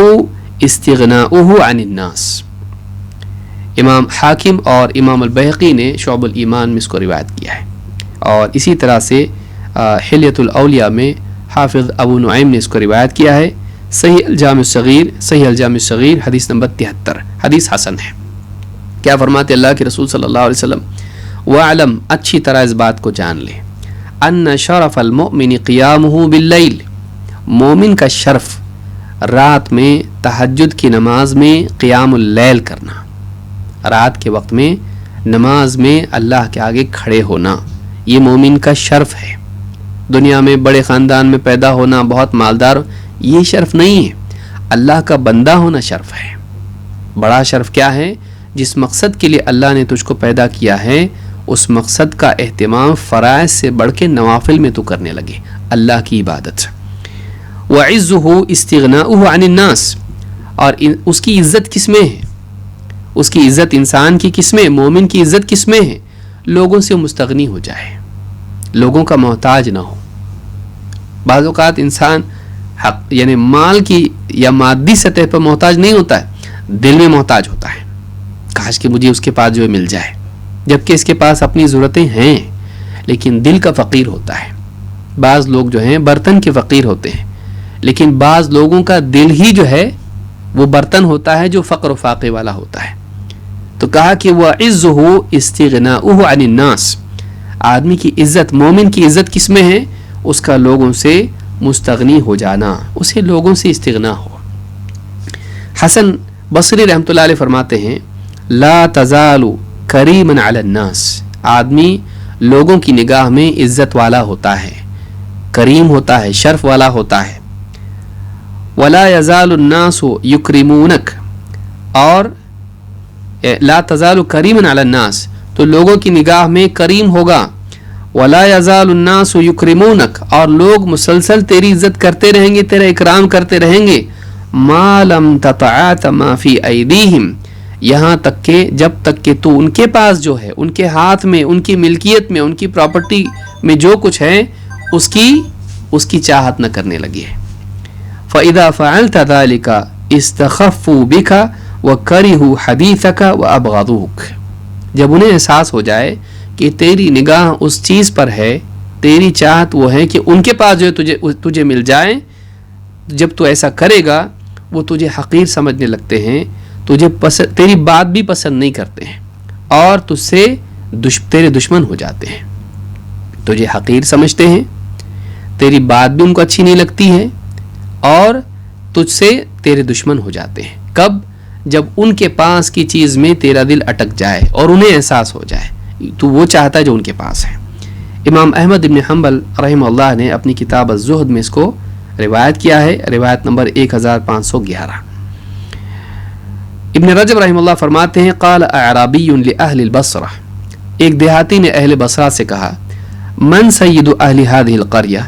اسْتِغْنَاؤُهُ عَنِ النَّاسِ۔ امام حاکم اور امام البیہقی نے شعب الایمان میں اس کو روایت کیا ہے، اور اسی طرح سے حلیۃ الاولیاء میں حافظ ابو نعیم نے اس کو روایت کیا ہے۔ صحیح الجامع الصغیر حدیث نمبر 73، حدیث حسن ہے۔ کیا فرماتے اللہ کے رسول صلی اللہ علیہ وسلم وَعْلَمْ، اچھی طرح اس بات کو جان لے، أَنَّ شَرَفَ الْمُؤْمِنِ قِيَامُهُ بِاللَّيْلِ، مومن کا شرف رات میں تہجد کی نماز میں قیام اللیل کرنا، رات کے وقت میں نماز میں اللہ کے آگے کھڑے ہونا، یہ مومن کا شرف ہے۔ دنیا میں بڑے خاندان میں پیدا ہونا، بہت مالدار، یہ شرف نہیں ہے، اللہ کا بندہ ہونا شرف ہے۔ بڑا شرف کیا ہے؟ جس مقصد کے لیے اللہ نے تجھ کو پیدا کیا ہے، اس مقصد کا اہتمام فرائض سے بڑھ کے نوافل میں تو کرنے لگے، اللہ کی عبادت۔ وَعِزُّهُ اسْتِغْنَاؤُهُ عَنِ النَّاسِ، اور اس کی عزت کس میں ہے؟ اس کی عزت انسان کی کس میں؟ مومن کی عزت کس میں ہے؟ لوگوں سے مستغنی ہو جائے، لوگوں کا محتاج نہ ہو۔ بعض اوقات انسان حق یعنی مال کی یا مادی سطح پر محتاج نہیں ہوتا ہے، دل میں محتاج ہوتا ہے، کاش کہ مجھے اس کے پاس جو ہے مل جائے، جبکہ اس کے پاس اپنی ضرورتیں ہیں لیکن دل کا فقیر ہوتا ہے۔ بعض لوگ جو ہیں برتن کے فقیر ہوتے ہیں، لیکن بعض لوگوں کا دل ہی جو ہے وہ برتن ہوتا ہے جو فقر و فاقے والا ہوتا ہے۔ تو کہا کہ وَعِزُّهُ اسْتِغْنَاؤُهُ عَنِ النَّاسِ، آدمی کی عزت، مومن کی عزت کس میں ہے؟ اس کا لوگوں سے مستغنی ہو جانا، اسے لوگوں سے استغنا ہو۔ حسن بصری رحمۃ اللہ علیہ فرماتے ہیں لا تزال کریما علی الناس، آدمی لوگوں کی نگاہ میں عزت والا ہوتا ہے، کریم ہوتا ہے، شرف والا ہوتا ہے۔ ولا یزال الناس یکرمونک، اور لا تزال کریما علی الناس، تو لوگوں کی نگاہ میں کریم ہوگا۔ ولا یزال الناس یکرمونک، اور لوگ مسلسل تیری عزت کرتے رہیں گے، تیرا اکرام کرتے رہیں گے۔ ما لم تطاعت ما فی ایدیہم، یہاں تک کہ جب تک کہ تو ان کے پاس جو ہے، ان کے ہاتھ میں، ان کی ملکیت میں، ان کی پراپرٹی میں جو کچھ ہے اس کی چاہت نہ کرنے لگے۔ فَإِذَا فَعَلْتَ ذَلِكَ اسْتَخَفُّوا بِكَ وَكَرِهُوا حَدِيثَكَ وَأَبْغَضُوكَ، جب انہیں احساس ہو جائے کہ تیری نگاہ اس چیز پر ہے، تیری چاہت وہ ہے کہ ان کے پاس جو ہے تجھے مل جائے، جب تو ایسا کرے گا وہ تجھے حقیر سمجھنے لگتے ہیں، تیری بات بھی پسند نہیں کرتے ہیں، اور تجھ سے تیرے دشمن ہو جاتے ہیں، تجھے حقیر سمجھتے ہیں، تیری بات بھی ان کو اچھی نہیں لگتی ہے، اور تجھ سے تیرے دشمن ہو جاتے ہیں۔ کب؟ جب ان کے پاس کی چیز میں تیرا دل اٹک جائے اور انہیں احساس ہو جائے تو وہ چاہتا ہے جو ان کے پاس ہے۔ امام احمد بن حنبل رحمہ اللہ نے اپنی کتاب الزہد میں اس کو روایت کیا ہے، روایت نمبر 1511۔ ابن رجب رحمہ اللہ فرماتے ہیں قال اعرابی لأہل البصرہ، ایک دیہاتی نے اہل بصرہ سے کہا من سید اہل هذه القریہ،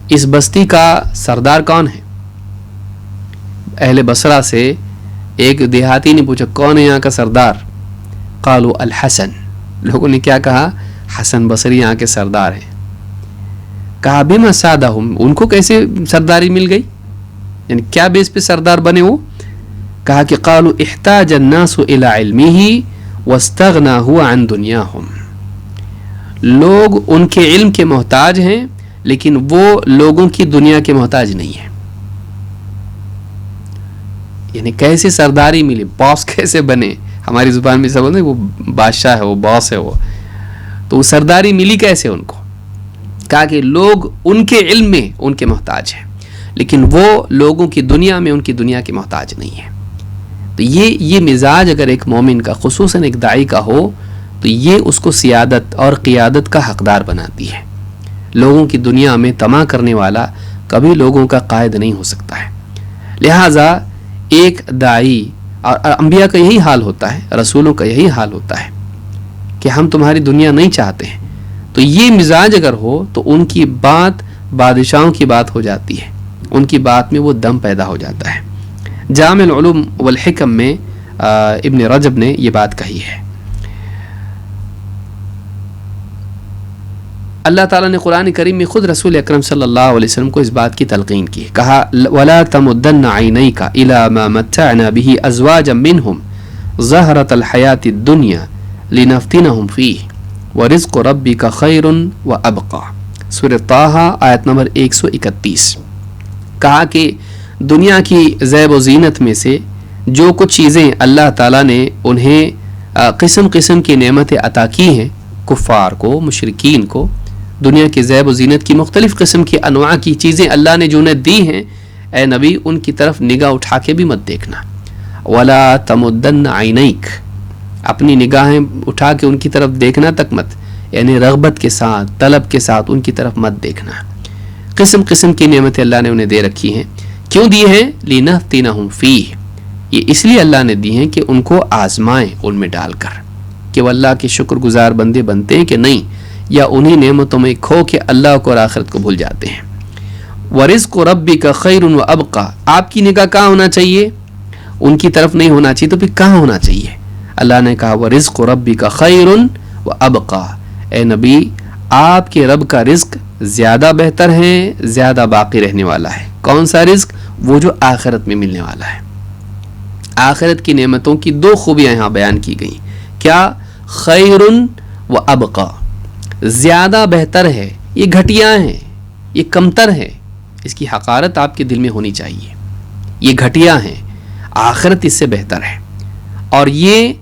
اس بستی کا سردار کون ہے؟ اہل بصرہ سے ایک دیہاتی نے پوچھا کون ہے یہاں کا سردار؟ قالوا الحسن، لوگوں نے کیا کہا؟ حسن بصری یہاں کے سردار ہیں۔ کہا بما سادہم، ان کو کیسے سرداری مل گئی، یعنی کیا بیس پہ سردار بنے وہ؟ کہا کہ قالوا احتاج الناس الى علمه واستغنى هو عن دنیاہم، لوگ ان کے علم کے محتاج ہیں لیکن وہ لوگوں کی دنیا کے محتاج نہیں ہیں. یعنی کیسے سرداری ملی، باس کیسے بنے، ہماری زبان میں سب بولتے ہیں وہ بادشاہ ہے، وہ باس ہے، وہ تو وہ سرداری ملی کیسے ان کو؟ کہا کہ لوگ ان کے علم میں ان کے محتاج ہیں لیکن وہ لوگوں کی دنیا میں ان کی دنیا کے محتاج نہیں ہیں. تو یہ مزاج اگر ایک مومن کا، خصوصاً ایک داعی کا ہو تو یہ اس کو سیادت اور قیادت کا حقدار بناتی ہے. لوگوں کی دنیا میں طمع کرنے والا کبھی لوگوں کا قائد نہیں ہو سکتا ہے. لہٰذا ایک داعی، اور انبیاء کا یہی حال ہوتا ہے، رسولوں کا یہی حال ہوتا ہے کہ ہم تمہاری دنیا نہیں چاہتے ہیں. تو یہ مزاج اگر ہو تو ان کی بات بادشاہوں کی بات ہو جاتی ہے، ان کی بات میں وہ دم پیدا ہو جاتا ہے. جامع العلوم والحکم میں ابن رجب نے یہ بات کہی ہے. اللہ تعالیٰ نے قرآن کریم میں خود رسول اکرم صلی اللہ علیہ وسلم کو اس بات کی تلقین کی، کہا وَلَا تَمُدَّنَّ عَيْنَيْكَ إِلَى مَا مَتَّعْنَا بِهِ أَزْوَاجًا مِّنْهُمْ زَهْرَةَ الْحَيَاةِ الدُّنْيَا لِنَفْتِنَهُمْ فِيهِ وَرِزْقُ رَبِّكَ خَيْرٌ وَأَبْقَى، سورۃ طٰہٰ آیت نمبر 131. کہا کہ دنیا کی زیب و زینت میں سے جو کچھ چیزیں اللہ تعالیٰ نے انہیں قسم قسم کی نعمتیں عطا کی ہیں، کفار کو، مشرکین کو، دنیا کی زیب و زینت کی مختلف قسم کی انواع کی چیزیں اللہ نے جو انہیں دی ہیں، اے نبی ان کی طرف نگاہ اٹھا کے بھی مت دیکھنا. وَلَا تَمُدَّنَّ عَيْنَيْكَ، اپنی نگاہیں اٹھا کے ان کی طرف دیکھنا تک مت، یعنی رغبت کے ساتھ، طلب کے ساتھ ان کی طرف مت دیکھنا. قسم قسم کی نعمتیں اللہ نے انہیں دے رکھی ہیں. کیوں دی ہیں؟ لِنَفْتِنَهُمْ فِيهِ، یہ اس لیے اللہ نے دی ہیں کہ ان کو آزمائیں ان میں ڈال کر کہ وہ اللہ کے شکر گزار بندے بنتے ہیں کہ نہیں، یا انہی نعمتوں میں کھو کے اللہ کو اور آخرت کو بھول جاتے ہیں. وَرِزْقُ رَبِّكَ خَيْرٌ وَأَبْقَى، آپ کی نگاہ کہاں ہونا چاہیے؟ ان کی طرف نہیں ہونا چاہیے تو پھر کہاں ہونا چاہیے؟ اللہ نے کہا وَرِزْقُ رَبِّكَ خَيْرٌ وَأَبْقَى، اے نبی آپ کے رب کا رزق زیادہ بہتر ہے، زیادہ باقی رہنے والا ہے. کون سا رزق؟ وہ جو آخرت میں ملنے والا ہے. آخرت کی نعمتوں کی دو خوبیاں یہاں بیان کی گئیں. کیا؟ خیرن و ابقا، زیادہ بہتر ہے، یہ گھٹیا ہے، یہ کمتر ہے، اس کی حقارت آپ کے دل میں ہونی چاہیے. یہ گھٹیا ہے، آخرت اس سے بہتر ہے، اور یہ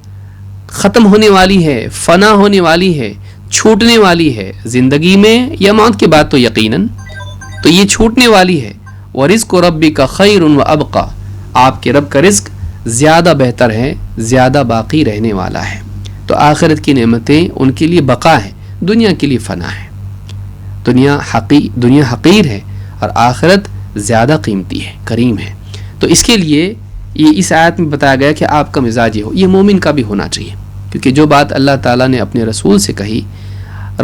ختم ہونے والی ہے، فنا ہونے والی ہے، چھوٹنے والی ہے زندگی میں یا موت کے بعد تو یقیناً، تو یہ چھوٹنے والی ہے. وَرِزْقُ رَبِّكَ خَيْرٌ وَأَبْقَى، آپ کے رب کا رزق زیادہ بہتر ہے، زیادہ باقی رہنے والا ہے. تو آخرت کی نعمتیں ان کے لیے بقا ہے، دنیا کے لیے فنا ہے. دنیا حقیر ہے اور آخرت زیادہ قیمتی ہے، کریم ہے. تو اس کے لیے یہ اس آیت میں بتایا گیا کہ آپ کا مزاج یہ ہو، یہ مومن کا بھی ہونا چاہیے. کیونکہ جو بات اللہ تعالیٰ نے اپنے رسول سے کہی،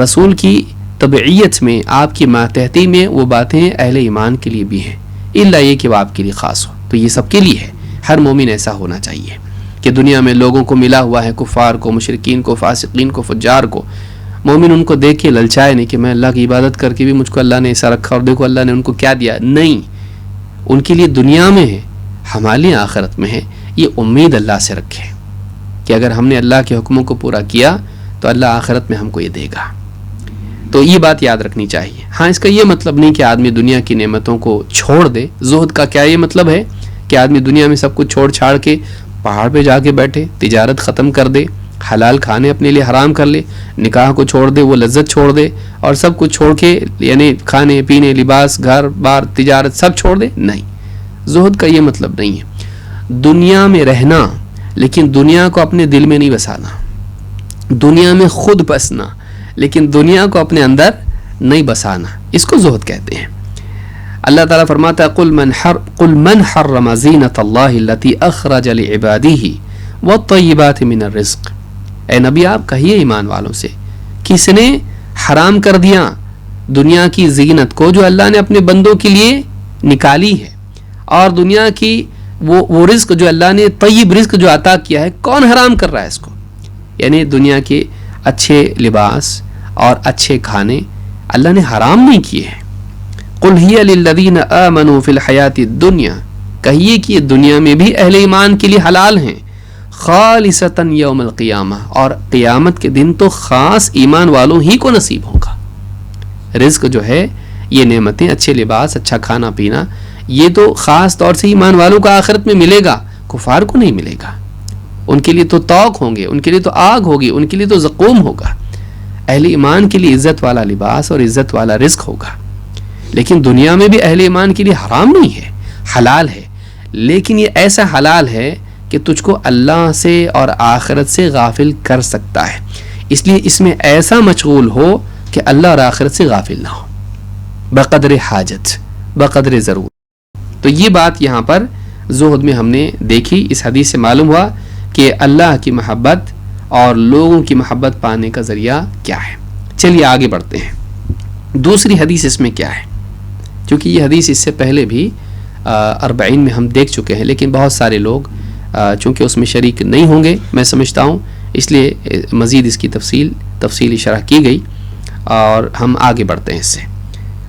رسول کی طبعیت میں، آپ کی ماتحتی میں وہ باتیں اہل ایمان کے لیے بھی ہیں، الا یہ کہ وہ آپ کے لیے خاص ہو. تو یہ سب کے لیے ہے، ہر مومن ایسا ہونا چاہیے کہ دنیا میں لوگوں کو ملا ہوا ہے، کفار کو، مشرکین کو، فاسقین کو، فجار کو، مومن ان کو دیکھ کے للچائے نہیں کہ میں اللہ کی عبادت کر کے بھی مجھ کو اللہ نے ایسا رکھا اور دیکھو اللہ نے ان کو کیا دیا. نہیں، ان کے لیے دنیا میں ہے، ہمارے لیے آخرت میں ہے. یہ امید اللہ سے رکھے کہ اگر ہم نے اللہ کے حکموں کو پورا کیا تو اللہ آخرت میں ہم کو یہ دے گا. تو یہ بات یاد رکھنی چاہیے. ہاں، اس کا یہ مطلب نہیں کہ آدمی دنیا کی نعمتوں کو چھوڑ دے. زہد کا کیا یہ مطلب ہے کہ آدمی دنیا میں سب کچھ چھوڑ چھاڑ کے پہاڑ پہ جا کے بیٹھے، تجارت ختم کر دے، حلال کھانے اپنے لیے حرام کر لے، نکاح کو چھوڑ دے، وہ لذت چھوڑ دے، اور سب کچھ چھوڑ کے یعنی کھانے پینے، لباس، گھر بار، تجارت سب چھوڑ دے؟ نہیں، زہد کا یہ مطلب نہیں ہے. دنیا میں رہنا لیکن دنیا کو اپنے دل میں نہیں بسانا، دنیا میں خود بسنا لیکن دنیا کو اپنے اندر نہیں بسانا، اس کو زہد کہتے ہیں. اللہ تعالیٰ فرماتا ہے قل من حرم زینت اللہ التی اخرج لعبادہ والطیبات من الرزق، اے نبی آپ کہیے ایمان والوں سے، کس نے حرام کر دیا دنیا کی زینت کو جو اللہ نے اپنے بندوں کے لیے نکالی ہے، اور دنیا کی وہ رزق جو اللہ نے، طیب رزق جو عطا کیا ہے، کون حرام کر رہا ہے اس کو؟ یعنی دنیا کے اچھے لباس اور اچھے کھانے اللہ نے حرام نہیں کیے ہیں، قل ہی للذین آمنوا فی الحیات الدنیا، کہیے کہ یہ دنیا میں بھی اہل ایمان کے لیے حلال ہیں، خالصتاً یوم القیامہ، اور قیامت کے دن تو خاص ایمان والوں ہی کو نصیب ہوگا۔ رزق جو ہے، یہ نعمتیں، اچھے لباس، اچھا کھانا پینا، یہ تو خاص طور سے ایمان والوں کا آخرت میں ملے گا، کفار کو نہیں ملے گا۔ ان کے لیے تو طوق ہوں گے، ان کے لیے تو آگ ہوگی، ان کے لیے تو زقوم ہوگا۔ اہل ایمان کے لیے عزت والا لباس اور عزت والا رزق ہوگا، لیکن دنیا میں بھی اہل ایمان کے لیے حرام نہیں ہے، حلال ہے، لیکن یہ ایسا حلال ہے کہ تجھ کو اللہ سے اور آخرت سے غافل کر سکتا ہے، اس لیے اس میں ایسا مشغول ہو کہ اللہ اور آخرت سے غافل نہ ہو، بقدر حاجت، بقدر ضرور۔ تو یہ بات یہاں پر زہد میں ہم نے دیکھی، اس حدیث سے معلوم ہوا کہ اللہ کی محبت اور لوگوں کی محبت پانے کا ذریعہ کیا ہے۔ چلیے آگے بڑھتے ہیں، دوسری حدیث اس میں کیا ہے، کیونکہ یہ حدیث اس سے پہلے بھی 40 میں ہم دیکھ چکے ہیں، لیکن بہت سارے لوگ چونکہ اس میں شریک نہیں ہوں گے میں سمجھتا ہوں، اس لیے مزید اس کی تفصیلی شرح کی گئی، اور ہم آگے بڑھتے ہیں اس سے۔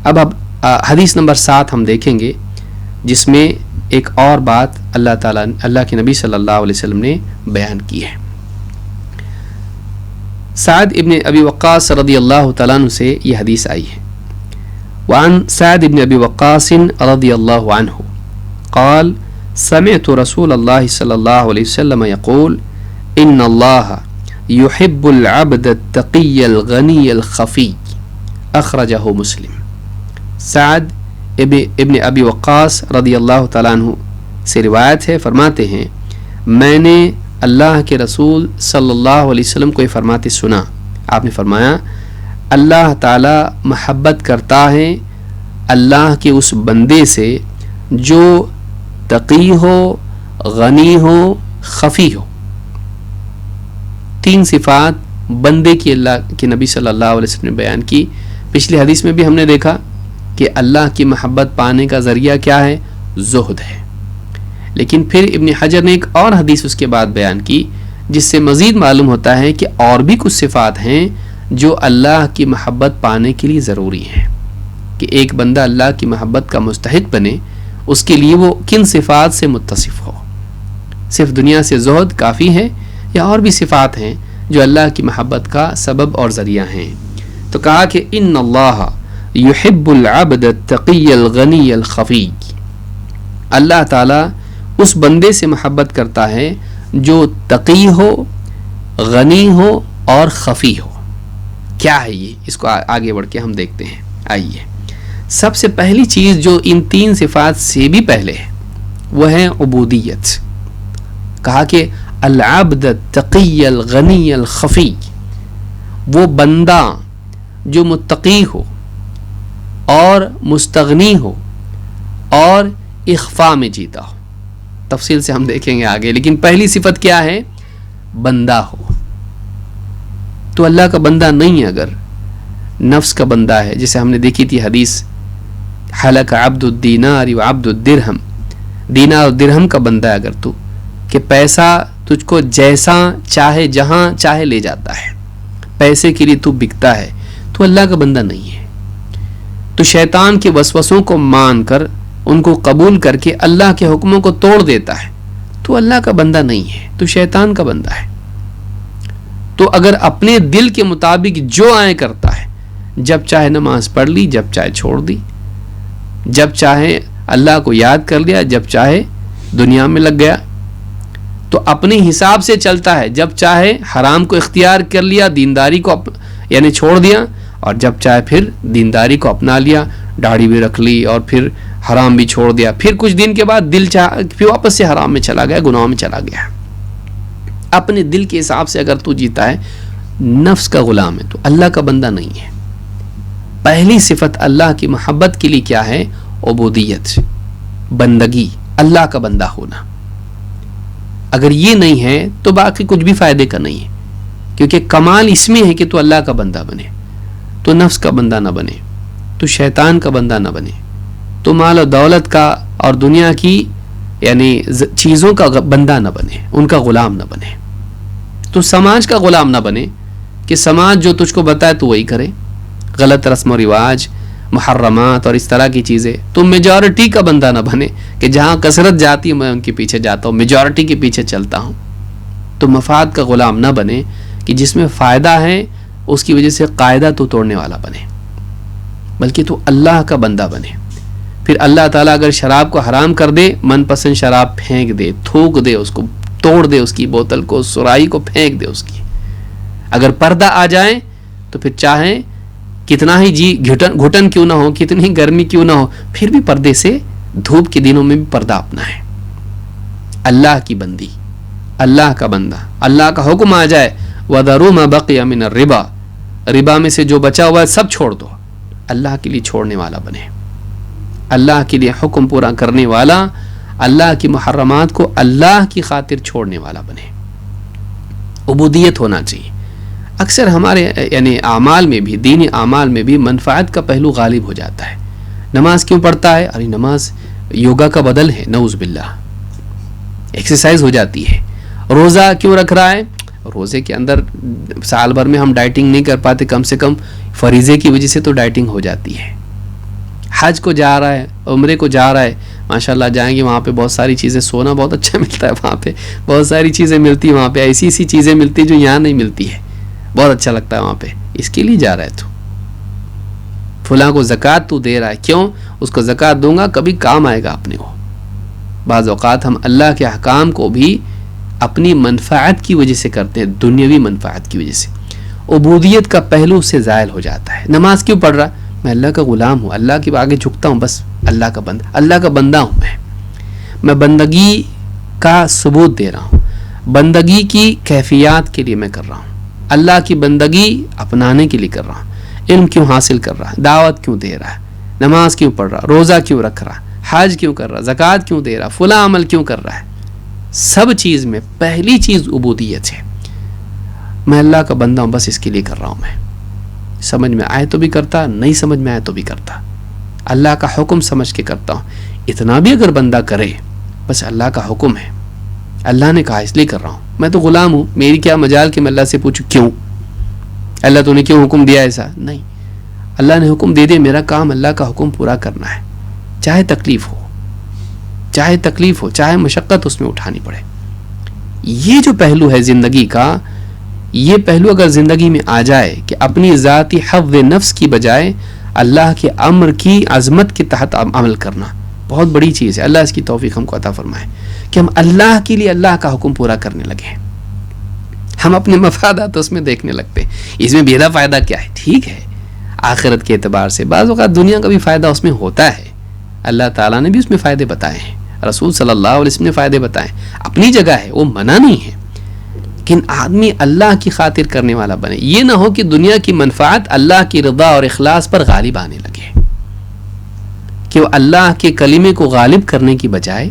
اب حدیث نمبر 7 ہم دیکھیں گے، جس میں ایک اور بات اللہ کے نبی صلی اللہ علیہ وسلم نے بیان کی ہے۔ سعد ابن ابی وقاص رضی اللہ تعالیٰ عنہ سے یہ حدیث آئی ہے۔ وعن سعد ابن ابی وقاص رضی اللہ عنہ قال سمعت رسول اللہ صلی اللہ علیہ وسلم یقول ان اللہ يحب العبد التقی الغنی الخفی، اخرجہ مسلم۔ سعد ابن ابی وقاص رضی اللہ تعالیٰ عنہ سے روایت ہے، فرماتے ہیں میں نے اللہ کے رسول صلی اللہ علیہ وسلم کو یہ فرماتے سنا، آپ نے فرمایا اللہ تعالی محبت کرتا ہے اللہ کے اس بندے سے جو تقی ہو، غنی ہو، خفی ہو۔ 3 صفات بندے کی اللہ کے نبی صلی اللہ علیہ وسلم نے بیان کی۔ پچھلی حدیث میں بھی ہم نے دیکھا کہ اللہ کی محبت پانے کا ذریعہ کیا ہے؟ زہد ہے، لیکن پھر ابن حجر نے ایک اور حدیث اس کے بعد بیان کی، جس سے مزید معلوم ہوتا ہے کہ اور بھی کچھ صفات ہیں جو اللہ کی محبت پانے کے لیے ضروری ہیں، کہ ایک بندہ اللہ کی محبت کا مستحق بنے، اس کے لیے وہ کن صفات سے متصف ہو۔ صرف دنیا سے زہد کافی ہے یا اور بھی صفات ہیں جو اللہ کی محبت کا سبب اور ذریعہ ہیں؟ تو کہا کہ ان اللہ یحب العبد التقی الغنی الخفی، اللہ تعالیٰ اس بندے سے محبت کرتا ہے جو تقی ہو، غنی ہو اور خفی ہو۔ کیا ہے یہ؟ اس کو آگے بڑھ کے ہم دیکھتے ہیں۔ آئیے، سب سے پہلی چیز جو ان 3 صفات سے بھی پہلے ہے وہ ہے عبودیت۔ کہا کہ العبد التقی الغنی الخفی، وہ بندہ جو متقی ہو اور مستغنی ہو اور اخفا میں جیتا ہو۔ تفصیل سے ہم دیکھیں گے آگے، لیکن پہلی صفت کیا ہے؟ بندہ ہو۔ تو اللہ کا بندہ نہیں ہے، اگر نفس کا بندہ ہے، جسے ہم نے دیکھی تھی حدیث حلق عبد الدینار و عبد الدرہم، دینار اور درہم کا بندہ ہے اگر تو، کہ پیسہ تجھ کو جیسا چاہے جہاں چاہے لے جاتا ہے، پیسے کے لیے تو بکتا ہے، تو اللہ کا بندہ نہیں ہے۔ تو شیطان کے وسوسوں کو مان کر، ان کو قبول کر کے اللہ کے حکموں کو توڑ دیتا ہے، تو اللہ کا بندہ نہیں ہے، تو شیطان کا بندہ ہے۔ تو اگر اپنے دل کے مطابق جو آئے کرتا ہے، جب چاہے نماز پڑھ لی، جب چاہے چھوڑ دی، جب چاہے اللہ کو یاد کر لیا، جب چاہے دنیا میں لگ گیا، تو اپنے حساب سے چلتا ہے، جب چاہے حرام کو اختیار کر لیا، دینداری کو یعنی چھوڑ دیا، اور جب چاہے پھر دینداری کو اپنا لیا، داڑھی بھی رکھ لی اور پھر حرام بھی چھوڑ دیا، پھر کچھ دن کے بعد دل چاہ پھر واپس سے حرام میں چلا گیا، گناہوں میں چلا گیا۔ اپنے دل کے حساب سے اگر تو جیتا ہے، نفس کا غلام ہے، تو اللہ کا بندہ نہیں ہے۔ پہلی صفت اللہ کی محبت کے لیے کیا ہے؟ عبودیت، بندگی، اللہ کا بندہ ہونا۔ اگر یہ نہیں ہے تو باقی کچھ بھی فائدے کا نہیں ہے، کیونکہ کمال اس میں ہے کہ تو اللہ کا بندہ بنے، تو نفس کا بندہ نہ بنے، تو شیطان کا بندہ نہ بنے، تو مال و دولت کا اور دنیا کی یعنی چیزوں کا بندہ نہ بنے، ان کا غلام نہ بنے، تو سماج کا غلام نہ بنے کہ سماج جو تجھ کو بتائے تو وہی کرے، غلط رسم و رواج، محرمات اور اس طرح کی چیزیں، تو میجورٹی کا بندہ نہ بنے کہ جہاں کثرت جاتی ہے میں ان کے پیچھے جاتا ہوں، میجورٹی کے پیچھے چلتا ہوں. تو مفاد کا غلام نہ بنے کہ جس میں فائدہ ہے اس کی وجہ سے قاعدہ تو توڑنے والا بنے، بلکہ تو اللہ کا بندہ بنے. پھر اللہ تعالیٰ اگر شراب کو حرام کر دے، من پسند شراب پھینک دے، تھوک دے، اس کو توڑ دے، اس کی بوتل کو، سرائی کو پھینک دے اس کی. اگر پردہ آ جائے تو پھر چاہیں کتنا ہی جی گھٹن کیوں نہ ہو، کتنی گرمی کیوں نہ ہو، پھر بھی پردے سے، دھوپ کے دنوں میں بھی پردہ اپنا ہے. اللہ کی بندی، اللہ کا بندہ، اللہ کا حکم آ جائے وَذَرُوا مَا بَقِيَ مِنَ الرِّبَا، ربا میں سے جو بچا ہوا ہے سب چھوڑ دو. اللہ کے لیے چھوڑنے والا بنے، اللہ کے لیے حکم پورا کرنے والا، اللہ کی محرمات کو اللہ کی خاطر چھوڑنے والا بنے. عبودیت ہونا چاہیے. اکثر ہمارے یعنی اعمال میں بھی، دینی اعمال میں بھی منفعت کا پہلو غالب ہو جاتا ہے. نماز کیوں پڑھتا ہے؟ ارے نماز یوگا کا بدل ہے، نعوذ باللہ، ایکسرسائز ہو جاتی ہے. روزہ کیوں رکھ رہا ہے؟ روزے کے اندر سال بھر میں ہم ڈائٹنگ نہیں کر پاتے، کم سے کم فریضے کی وجہ سے تو ڈائٹنگ ہو جاتی ہے. حج کو جا رہا ہے، عمرے کو جا رہا ہے، ماشاءاللہ جائیں گے، وہاں پہ بہت ساری چیزیں، سونا بہت اچھا ملتا ہے وہاں پہ، بہت ساری چیزیں ملتی ہیں وہاں پہ، ایسی ایسی چیزیں ملتی ہیں جو یہاں نہیں ملتی ہے، بہت اچھا لگتا ہے وہاں پہ. اس کے لیے جا رہا ہے تو فلاں کو زکوٰۃ تو دے رہا ہے، کیوں؟ اس کو زکوٰۃ دوں گا کبھی کام آئے گا اپنے کو. بعض اوقات ہم اللہ کے احکام کو بھی اپنی منفعت کی وجہ سے کرتے ہیں، دنیاوی منفعت کی وجہ سے. عبودیت کا پہلو سے زائل ہو جاتا ہے. نماز کیوں پڑھ رہا؟ میں اللہ کا غلام ہوں، اللہ کے آگے جھکتا ہوں، بس اللہ کا بندہ، اللہ کا بندہ ہوں میں بندگی کا ثبوت دے رہا ہوں، بندگی کی کیفیات کے لیے میں کر رہا ہوں، اللہ کی بندگی اپنانے کے لیے کر رہا ہوں. علم کیوں حاصل کر رہا ہے، دعوت کیوں دے رہا ہے، نماز کیوں پڑھ رہا، روزہ کیوں رکھ رہا، حج کیوں کر رہا، زکوٰۃ کیوں دے رہا، فلاں عمل کیوں کر رہا ہے. سب چیز میں پہلی چیز عبودیت ہے. میں اللہ کا بندہ ہوں، بس اس کے لیے کر رہا ہوں. میں سمجھ میں آئے تو بھی کرتا، نہیں سمجھ میں آئے تو بھی کرتا، اللہ کا حکم سمجھ کے کرتا ہوں. اتنا بھی اگر بندہ کرے، بس اللہ کا حکم ہے، اللہ نے کہا اس لیے کر رہا ہوں، میں تو غلام ہوں، میری کیا مجال کہ میں اللہ سے پوچھوں کیوں، اللہ تو نے کیوں حکم دیا ایسا؟ نہیں، اللہ نے حکم دے دیا، میرا کام اللہ کا حکم پورا کرنا ہے، چاہے تکلیف ہو، چاہے مشقت اس میں اٹھانی پڑے. یہ جو پہلو ہے زندگی کا، یہ پہلو اگر زندگی میں آ جائے کہ اپنی ذاتی حفظ نفس کی بجائے اللہ کے امر کی عظمت کے تحت عمل کرنا بہت بڑی چیز ہے. اللہ اس کی توفیق ہم کو عطا فرمائے کہ ہم اللہ کے لیے اللہ کا حکم پورا کرنے لگے. ہم اپنے مفادات اس میں دیکھنے لگتے ہیں، اس میں میرا فائدہ کیا ہے. ٹھیک ہے، آخرت کے اعتبار سے بعض اوقات دنیا کا بھی فائدہ اس میں ہوتا ہے، اللہ تعالیٰ نے بھی اس میں فائدے بتائے ہیں، رسول صلی اللہ علیہ وسلم نے فائدے بتائے، اپنی جگہ ہے، وہ منع نہیں ہے. لیکن آدمی اللہ کی خاطر کرنے والا بنے. یہ نہ ہو کہ دنیا کی منفعت اللہ کی رضا اور اخلاص پر غالب آنے لگے، کہ وہ اللہ کے کلمے کو غالب کرنے کی بجائے،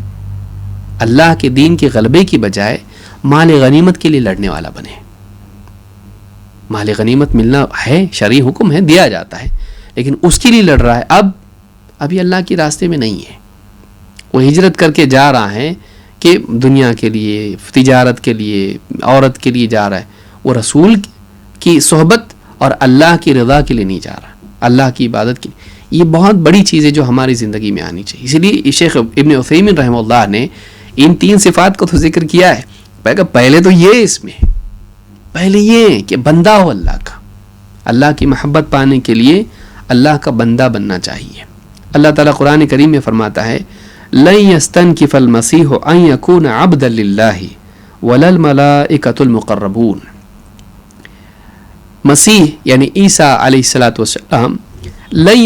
اللہ کے دین کے غلبے کی بجائے مال غنیمت کے لیے لڑنے والا بنے. مال غنیمت ملنا ہے، شرعی حکم ہے، دیا جاتا ہے، لیکن اس کے لیے لڑ رہا ہے. ابھی اللہ کے راستے میں نہیں ہے، وہ ہجرت کر کے جا رہا ہے کہ دنیا کے لیے، تجارت کے لیے، عورت کے لیے جا رہا ہے. وہ رسول کی صحبت اور اللہ کی رضا کے لیے نہیں جا رہا، اللہ کی عبادت کے لیے. یہ بہت بڑی چیز ہے جو ہماری زندگی میں آنی چاہیے. اس لیے شیخ ابن عثیمین رحمہ اللہ نے ان 3 صفات کو تو ذکر کیا ہے. پہلے تو یہ، اس میں پہلے یہ کہ بندہ ہو اللہ کا، اللہ کی محبت پانے کے لیے اللہ کا بندہ بننا چاہیے. اللہ تعالیٰ قرآن کریم میں فرماتا ہے لن يستنكف المسيح ان يكون عبدا لله ولا الملائكة المقربون. مسیح یعنی عیسیٰ علیہ الصلوۃ والسلام، لن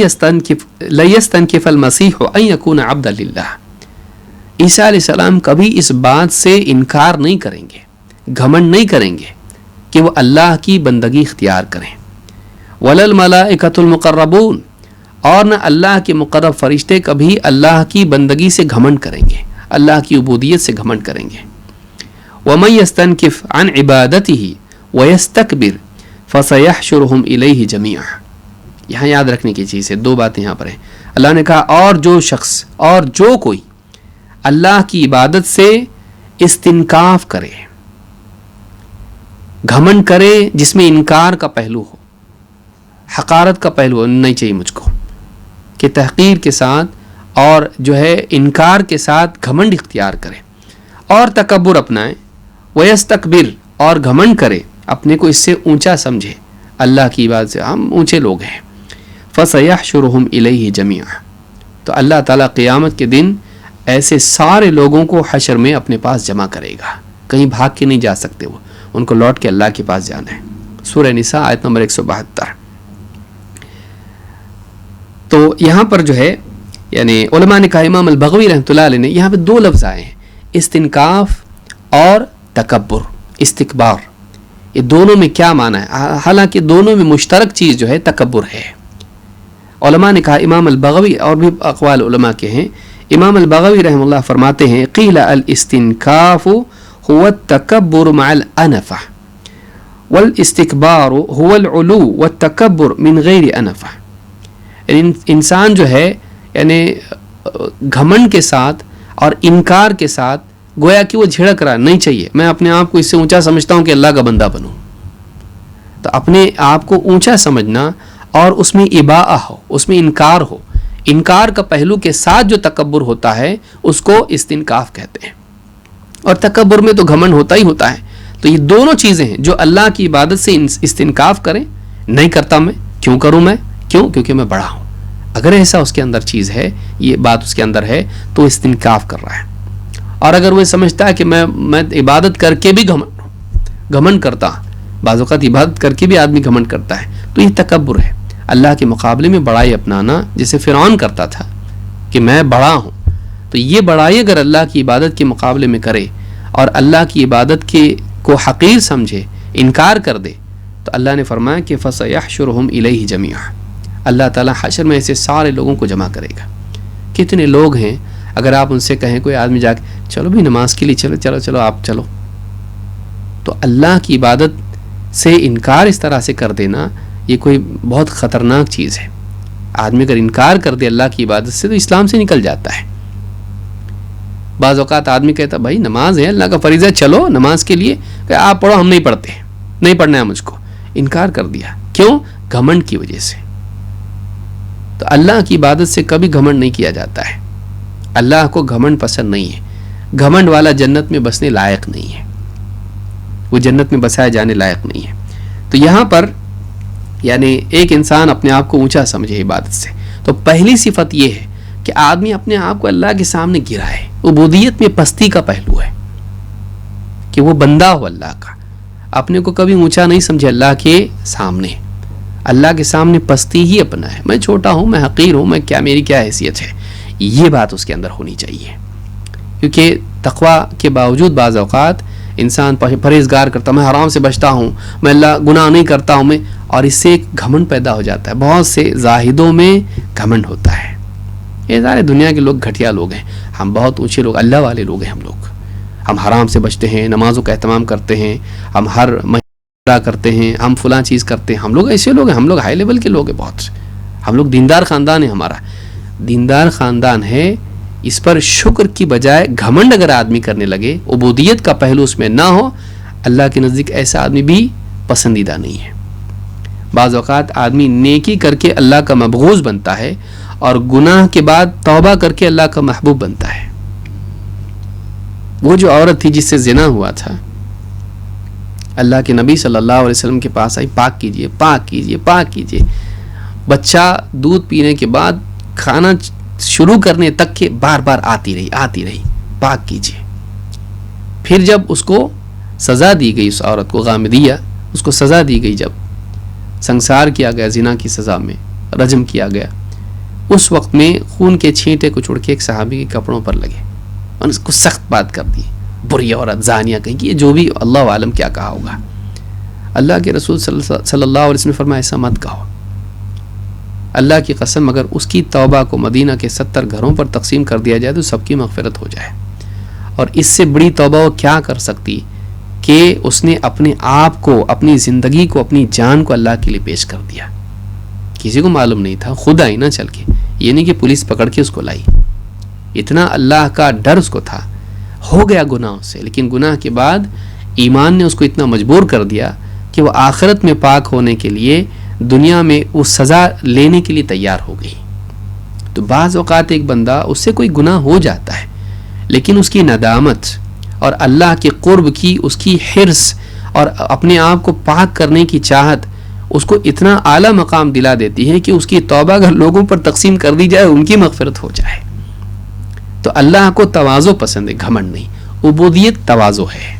يستنكف المسيح ان يكون عبدا لله، عیسیٰ علیہ السلام کبھی اس بات سے انکار نہیں کریں گے، گھمنڈ نہیں کریں گے کہ وہ اللہ کی بندگی اختیار کریں. ولا الملائکۃ المقربون، اور نہ اللہ کے مقرب فرشتے کبھی اللہ کی بندگی سے گھمنڈ کریں گے، اللہ کی عبودیت سے گھمنڈ کریں گے. ومن يستنكف عن عبادته ويستكبر فسيحشرهم الیہ جميعا. یہاں یاد رکھنے کی چیز ہے، 2 باتیں یہاں پر ہیں. اللہ نے کہا اور جو شخص اور جو کوئی اللہ کی عبادت سے استنکاف کرے، گھمنڈ کرے، جس میں انکار کا پہلو ہو، حقارت کا پہلو ہو، نہیں چاہیے مجھ کو، کہ تحقیر کے ساتھ اور جو ہے انکار کے ساتھ گھمنڈ اختیار کرے اور تکبر اپنائے، ویستکبر اور گھمنڈ کرے، اپنے کو اس سے اونچا سمجھے، اللہ کی بات سے ہم اونچے لوگ ہیں، فَسَيَحْشُرُهُمْ إِلَيْهِ جَمِيعًا، تو اللہ تعالیٰ قیامت کے دن ایسے سارے لوگوں کو حشر میں اپنے پاس جمع کرے گا، کہیں بھاگ کے نہیں جا سکتے، وہ ان کو لوٹ کے اللہ کے پاس جانا ہے۔ سورہ نساء آیت نمبر 172۔ تو یہاں پر جو ہے یعنی علماء نے کہا، امام البغوی رحمۃ اللہ علیہ نے یہاں پہ 2 لفظ آئے ہیں، استنکاف اور تکبر، استکبار، یہ دونوں میں کیا معنی ہے؟ حالانکہ دونوں میں مشترک چیز جو ہے تکبر ہے۔ علماء نے کہا، امام البغوی اور بھی اقوال علماء کے ہیں، امام البغوی رحمہ اللہ فرماتے ہیں، قیل الاستنکاف هو التکبر مع الانفہ والاستکبار هو العلو والتکبر من غیر انفہ، انسان جو ہے یعنی گھمنڈ کے ساتھ اور انکار کے ساتھ گویا کہ وہ جھڑک رہا، نہیں چاہیے، میں اپنے آپ کو اس سے اونچا سمجھتا ہوں کہ اللہ کا بندہ بنوں، تو اپنے آپ کو اونچا سمجھنا اور اس میں اباء ہو، اس میں انکار ہو، انکار کا پہلو کے ساتھ جو تکبر ہوتا ہے اس کو استنکاف کہتے ہیں، اور تکبر میں تو گھمنڈ ہوتا ہی ہوتا ہے۔ تو یہ دونوں چیزیں ہیں، جو اللہ کی عبادت سے استنکاف کریں، نہیں کرتا میں، کیوں کروں میں، کیوں؟ کیونکہ میں بڑا ہوں، اگر ایسا اس کے اندر چیز ہے، یہ بات اس کے اندر ہے تو استنکاف کر رہا ہے۔ اور اگر وہ سمجھتا ہے کہ میں عبادت کر کے بھی گھمنڈ کرتا، بعض اوقات عبادت کر کے بھی آدمی گھمنڈ کرتا ہے، تو یہ تکبر ہے، اللہ کے مقابلے میں بڑائی اپنانا، جیسے فرعون کرتا تھا کہ میں بڑا ہوں، تو یہ بڑائی اگر اللہ کی عبادت کے مقابلے میں کرے اور اللہ کی عبادت کو حقیر سمجھے، انکار کر دے، تو اللہ نے فرمایا کہ فَسَيَحْشُرُهُمْ إِلَيْهِ جَمِيعًا، اللہ تعالیٰ حشر میں ایسے سارے لوگوں کو جمع کرے گا۔ کتنے لوگ ہیں، اگر آپ ان سے کہیں، کوئی آدمی جا کے چلو بھی نماز کے لیے چلو آپ چلو، تو اللہ کی عبادت سے انکار اس طرح سے کر دینا، یہ کوئی بہت خطرناک چیز ہے۔ آدمی اگر انکار کر دے اللہ کی عبادت سے تو اسلام سے نکل جاتا ہے۔ بعض اوقات آدمی کہتا بھائی نماز ہے، اللہ کا فریضہ ہے، چلو نماز کے لیے، کہ آپ پڑھو، ہم نہیں پڑھتے، نہیں پڑھنا ہے مجھ کو، انکار کر دیا، کیوں؟ گھمنڈ کی وجہ سے۔ تو اللہ کی عبادت سے کبھی گھمنڈ نہیں کیا جاتا ہے، اللہ کو گھمنڈ پسند نہیں ہے، گھمنڈ والا جنت میں بسنے لائق نہیں ہے، وہ جنت میں بسائے جانے لائق نہیں ہے۔ تو یہاں پر یعنی ایک انسان اپنے آپ کو اونچا سمجھے عبادت سے، تو پہلی صفت یہ ہے کہ آدمی اپنے آپ کو اللہ کے سامنے گرائے۔ عبودیت میں پستی کا پہلو ہے کہ وہ بندہ ہو اللہ کا، اپنے کو کبھی اونچا نہیں سمجھے، اللہ کے سامنے، اللہ کے سامنے پستی ہی اپنا ہے، میں چھوٹا ہوں، میں حقیر ہوں، میں کیا، میری کیا حیثیت ہے، یہ بات اس کے اندر ہونی چاہیے۔ کیونکہ تقویٰ کے باوجود بعض اوقات انسان پرہیزگار کرتا، میں حرام سے بچتا ہوں، میں اللہ گناہ نہیں کرتا ہوں میں، اور اس سے ایک گھمنڈ پیدا ہو جاتا ہے۔ بہت سے زاہدوں میں گھمنڈ ہوتا ہے، یہ سارے دنیا کے لوگ گھٹیا لوگ ہیں، ہم بہت اونچے لوگ، اللہ والے لوگ ہیں، ہم حرام سے بچتے ہیں، نمازوں کا اہتمام کرتے ہیں، ہم ہر مہینہ کرتے ہیں، ہم فلاں چیز کرتے ہیں، ہم لوگ ایسے لوگ ہیں، ہم لوگ ہائی لیول کے لوگ ہیں، بہت ہم لوگ دیندار خاندان ہے، ہمارا دیندار خاندان ہے۔ اس پر شکر کی بجائے گھمنڈ اگر آدمی کرنے لگے، عبودیت کا پہلو اس میں نہ ہو، اللہ کے نزدیک ایسا آدمی بھی پسندیدہ نہیں ہے۔ بعض اوقات آدمی نیکی کر کے اللہ کا مبغوض بنتا ہے اور گناہ کے بعد توبہ کر کے اللہ کا محبوب بنتا ہے۔ وہ جو عورت تھی جس سے زنا ہوا تھا، اللہ کے نبی صلی اللہ علیہ وسلم کے پاس آئی، پاک کیجئے، پاک کیجئے، پاک کیجئے۔ بچہ دودھ پینے کے بعد کھانا شروع کرنے تک کے بار بار آتی رہی، پاک کیجئے۔ پھر جب اس کو سزا دی گئی، اس عورت کو غامدیہ، اس کو سزا دی گئی، جب سنسار کیا گیا، زنا کی سزا میں رجم کیا گیا، اس وقت میں خون کے چھینٹے کو چھوڑ کے ایک صحابی کے کپڑوں پر لگے اور اس کو سخت بات کر دی، بری عورت، زانیہ کہیں کہ یہ جو بھی اللہ عالم کیا کہا ہوگا۔ اللہ کے رسول صلی اللہ علیہ وسلم نے فرمایا ایسا مت کہو، اللہ کی قسم اگر اس کی توبہ کو مدینہ کے 70 گھروں پر تقسیم کر دیا جائے تو سب کی مغفرت ہو جائے، اور اس سے بڑی توبہ وہ کیا کر سکتی کہ اس نے اپنے آپ کو، اپنی زندگی کو، اپنی جان کو اللہ کے لیے پیش کر دیا۔ کسی کو معلوم نہیں تھا، خود آئی نہ چل کے، یہ نہیں کہ پولیس پکڑ کے اس کو لائی، اتنا اللہ کا ڈر اس کو تھا، ہو گیا گناہوں سے، لیکن گناہ کے بعد ایمان نے اس کو اتنا مجبور کر دیا کہ وہ آخرت میں پاک ہونے کے لیے دنیا میں وہ سزا لینے کے لیے تیار ہو گئی۔ تو بعض اوقات ایک بندہ اس سے کوئی گناہ ہو جاتا ہے لیکن اس کی ندامت اور اللہ کے قرب کی اس کی حرص اور اپنے آپ کو پاک کرنے کی چاہت اس کو اتنا اعلیٰ مقام دلا دیتی ہے کہ اس کی توبہ اگر لوگوں پر تقسیم کر دی جائے ان کی مغفرت ہو جائے. تو اللہ کو تواضع پسند ہے، گھمنڈ نہیں. عبودیت تواضع ہے،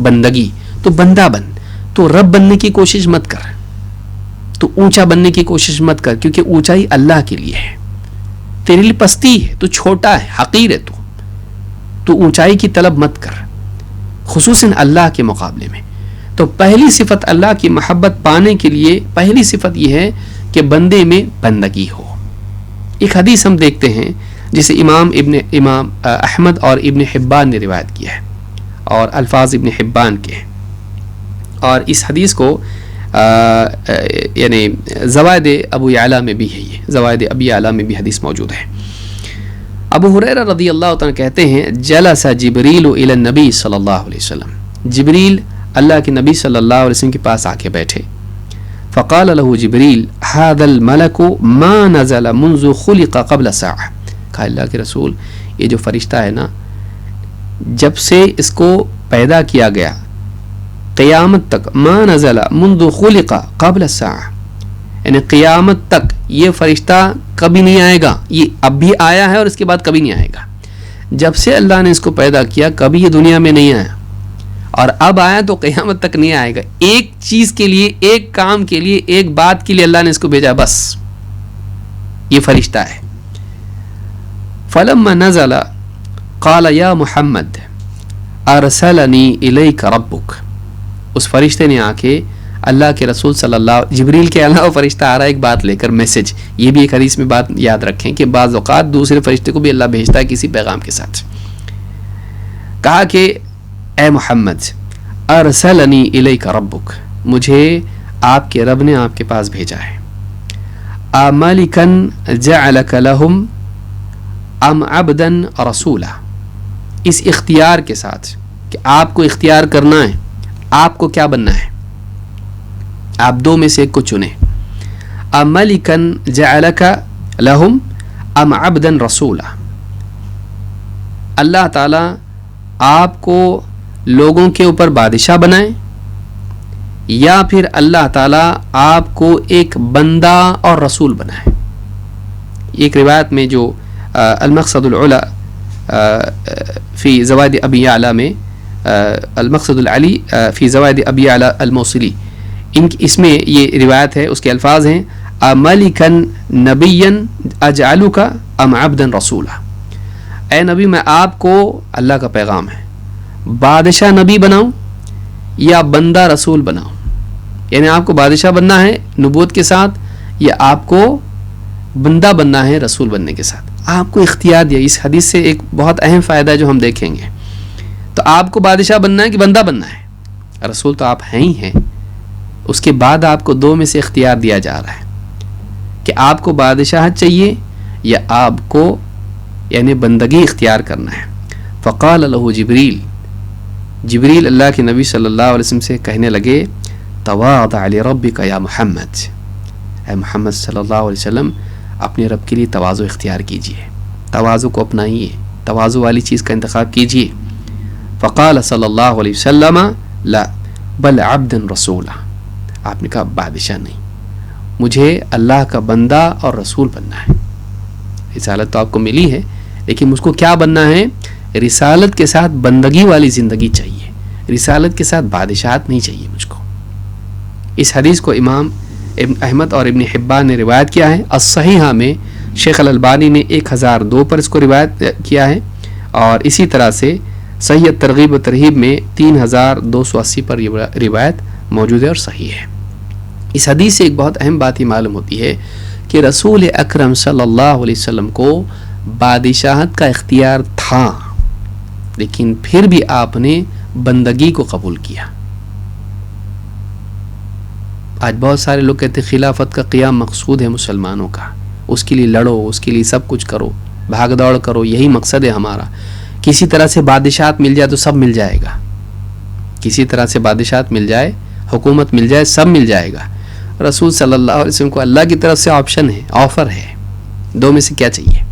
بندگی. تو بندہ بن، تو رب بننے کی کوشش مت کر، تو اونچا بننے کی کوشش مت کر، کیونکہ اونچائی اللہ کے لیے ہے. تیرے لیے پستی ہے، تو چھوٹا ہے، حقیر ہے. تو اونچائی کی طلب مت کر، خصوصاً اللہ کے مقابلے میں. تو پہلی صفت اللہ کی محبت پانے کے لیے پہلی صفت یہ ہے کہ بندے میں بندگی ہو. ایک حدیث ہم دیکھتے ہیں جسے امام احمد اور ابن حبان نے روایت کیا ہے اور الفاظ ابن حبان کے ہیں. اور اس حدیث کو یعنی زوائد ابو یعلا میں بھی ہے، یہ زوائد ابی یعلا میں بھی حدیث موجود ہے. ابو ہریرہ رضی اللہ تعالیٰ کہتے ہیں جلس جبریل الی النبی صلی اللہ علیہ وسلم، جبریل اللہ کے نبی صلی اللہ علیہ وسلم کے پاس آ کے بیٹھے. فقال له جبریل هذا الملك ما نزل منذ خلق قبل ساعة. کہا اللہ کے رسول یہ جو فرشتہ ہے نا، جب سے اس کو پیدا کیا گیا قیامت تک، ما نزل منذ خلق قبل ساعة، یعنی قیامت تک یہ فرشتہ کبھی نہیں آئے گا. یہ اب بھی آیا ہے اور اس کے بعد کبھی نہیں آئے گا. جب سے اللہ نے اس کو پیدا کیا کبھی یہ دنیا میں نہیں آیا، اور اب آیا تو قیامت تک نہیں آئے گا. ایک چیز کے لیے، ایک کام کے لیے، ایک بات کے لیے اللہ نے اس کو بھیجا، بس یہ فرشتہ ہے. فلما نزل قال یا محمد ارسلنی الیک ربک. اس فرشتے نے آ کے اللہ کے رسول صلی اللہ، جبریل کے علاوہ فرشتہ آ رہا ہے ایک بات لے کر، میسج. یہ بھی ایک حدیث میں بات یاد رکھیں کہ بعض اوقات دوسرے فرشتے کو بھی اللہ بھیجتا ہے کسی پیغام کے ساتھ. کہا کہ اے محمد ارسلنی الیک ربک، مجھے آپ کے رب نے آپ کے پاس بھیجا ہے. املکن جعلک لہم ام عبدا رسولا، اس اختیار کے ساتھ کہ آپ کو اختیار کرنا ہے، آپ کو کیا بننا ہے، آپ دو میں سے ایک کو چنیں. املکن جعلک لہم ام عبدا رسولا، اللہ تعالی آپ کو لوگوں کے اوپر بادشاہ بنائے یا پھر اللہ تعالیٰ آپ کو ایک بندہ اور رسول بنائے. ایک روایت میں جو المقصد العلا فی زوائد ابی یعلا میں، المقصد العلی فی زوائد ابی یعلا الموصلی، اس میں یہ روایت ہے، اس کے الفاظ ہیں املکن نبیا اجعلک ام عبدا رسولا. اے نبی میں آپ کو، اللہ کا پیغام ہے، بادشاہ نبی بناؤں یا بندہ رسول بناؤں. یعنی آپ کو بادشاہ بننا ہے نبوت کے ساتھ یا آپ کو بندہ بننا ہے رسول بننے کے ساتھ. آپ کو اختیار دیا. اس حدیث سے ایک بہت اہم فائدہ ہے جو ہم دیکھیں گے. تو آپ کو بادشاہ بننا ہے کہ بندہ بننا ہے؟ رسول تو آپ ہیں ہی ہیں. اس کے بعد آپ کو دو میں سے اختیار دیا جا رہا ہے کہ آپ کو بادشاہت چاہیے یا آپ کو یعنی بندگی اختیار کرنا ہے. فقال له جبریل، جبریل اللہ کے نبی صلی اللہ علیہ وسلم سے کہنے لگے تواضع لربک یا محمد، اے محمد صلی اللہ علیہ وسلم اپنے رب کے لیے تواضع اختیار کیجئے، تواضع کو اپنائیے، تواضع والی چیز کا انتخاب کیجئے. فقال صلی اللہ علیہ وسلم لا بل عبدا رسولا، آپ نے کہا بادشاہ نہیں، مجھے اللہ کا بندہ اور رسول بننا ہے. رسالت تو آپ کو ملی ہے لیکن مجھ کو کیا بننا ہے؟ رسالت کے ساتھ بندگی والی زندگی چاہیے، رسالت کے ساتھ بادشاہت نہیں چاہیے مجھ کو. اس حدیث کو امام ابن احمد اور ابن حبان نے روایت کیا ہے. الصحیحہ میں شیخ الالبانی نے 1002 پر اس کو روایت کیا ہے، اور اسی طرح سے صحیح ترغیب و ترہیب میں 3280 پر روایت موجود ہے اور صحیح ہے. اس حدیث سے ایک بہت اہم بات یہ معلوم ہوتی ہے کہ رسول اکرم صلی اللہ علیہ وسلم کو بادشاہت کا اختیار تھا، لیکن پھر بھی آپ نے بندگی کو قبول کیا. آج بہت سارے لوگ کہتے ہیں خلافت کا قیام مقصود ہے مسلمانوں کا، اس کے لیے لڑو، اس کے لیے سب کچھ کرو، بھاگ دوڑ کرو، یہی مقصد ہے ہمارا. کسی طرح سے بادشاہت مل جائے تو سب مل جائے گا، کسی طرح سے بادشاہت مل جائے، حکومت مل جائے، سب مل جائے گا. رسول صلی اللہ علیہ وسلم کو اللہ کی طرف سے آپشن ہے، آفر ہے دو میں سے کیا چاہیے؟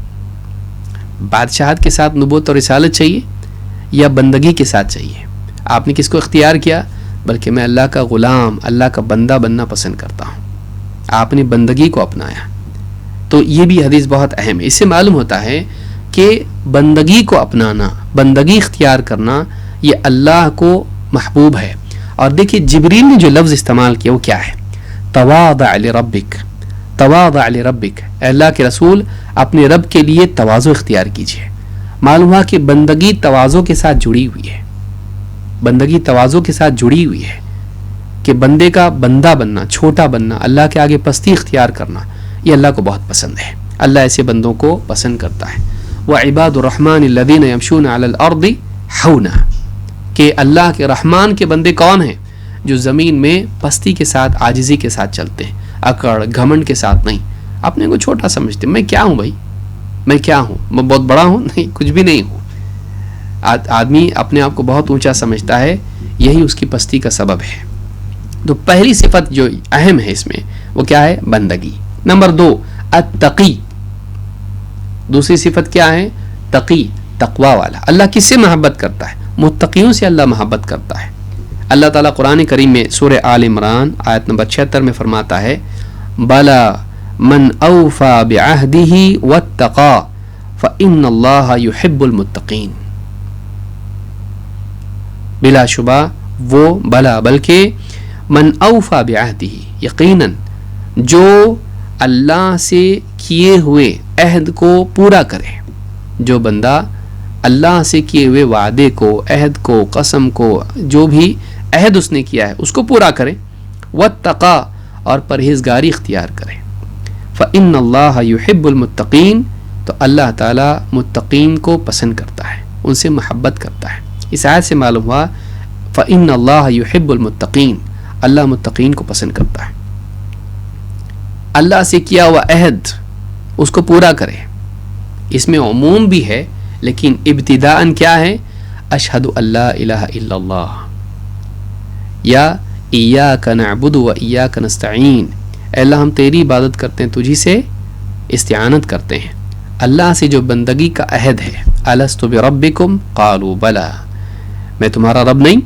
بادشاہت کے ساتھ نبوت اور رسالت چاہیے یا بندگی کے ساتھ چاہیے؟ آپ نے کس کو اختیار کیا؟ بلکہ میں اللہ کا غلام، اللہ کا بندہ بننا پسند کرتا ہوں. آپ نے بندگی کو اپنایا. تو یہ بھی حدیث بہت اہم ہے. اس سے معلوم ہوتا ہے کہ بندگی کو اپنانا، بندگی اختیار کرنا، یہ اللہ کو محبوب ہے. اور دیکھیے جبریل نے جو لفظ استعمال کیا وہ کیا ہے؟ تواضع لربک، تواضع لربک، اے اللہ کے رسول اپنے رب کے لیے تواضع اختیار کیجیے. معلوم ہوا کہ بندگی تواضع کے ساتھ جڑی ہوئی ہے. بندگی تواضع کے ساتھ جڑی ہوئی ہے کہ بندے کا بندہ بننا، چھوٹا بننا، اللہ کے آگے پستی اختیار کرنا، یہ اللہ کو بہت پسند ہے. اللہ ایسے بندوں کو پسند کرتا ہے. وعباد الرحمن الذین یمشون علی الارض حونا، کہ اللہ کے رحمان کے بندے کون ہیں؟ جو زمین میں پستی کے ساتھ، عاجزی کے ساتھ چلتے ہیں، اکڑ گھمنڈ کے ساتھ نہیں. اپنے کو چھوٹا سمجھتے، میں کیا ہوں بھائی، میں کیا ہوں، میں بہت بڑا ہوں؟ نہیں، کچھ بھی نہیں ہوں. آدمی اپنے آپ کو بہت اونچا سمجھتا ہے، یہی اس کی پستی کا سبب ہے. تو پہلی صفت جو اہم ہے اس میں وہ کیا ہے؟ بندگی. نمبر 2 التقی. دوسری صفت کیا ہے؟ تقی، تقوی والا. اللہ کس سے محبت کرتا ہے؟ متقیوں سے اللہ محبت کرتا ہے. اللہ تعالیٰ قرآن کریم میں سورہ آل عمران آیت نمبر 76 میں فرماتا ہے بلا من اوفا بعہدہ واتقا فإن اللہ یحب المتقین. بلا شبہ وہ، بلا بلکہ، من اوفا بعہدہ، یقیناً جو اللہ سے کیے ہوئے عہد کو پورا کرے. جو بندہ اللہ سے کیے ہوئے وعدے کو، عہد کو، قسم کو، جو بھی عہد اس نے کیا ہے اس کو پورا کرے. واتقا، اور پرہیزگاری اختیار کرے. فإن اللہ یحب المتقین، تو اللہ تعالیٰ متقین کو پسند کرتا ہے، ان سے محبت کرتا ہے. اس آیت سے معلوم ہوا فإن اللہ یحب المتقین، اللہ متقین کو پسند کرتا ہے. اللہ سے کیا ہوا عہد اس کو پورا کرے. اس میں عموم بھی ہے لیکن ابتداءً کیا ہے؟ اشہد ان لا الہ الا اللہ، یا ایاک نعبد و ایاک نستعین، اے اللہ ہم تیری عبادت کرتے ہیں، تجھی سے استعانت کرتے ہیں. اللہ سے جو بندگی کا عہد ہے، الست بربکم قالوا بلا، میں تمہارا رب نہیں؟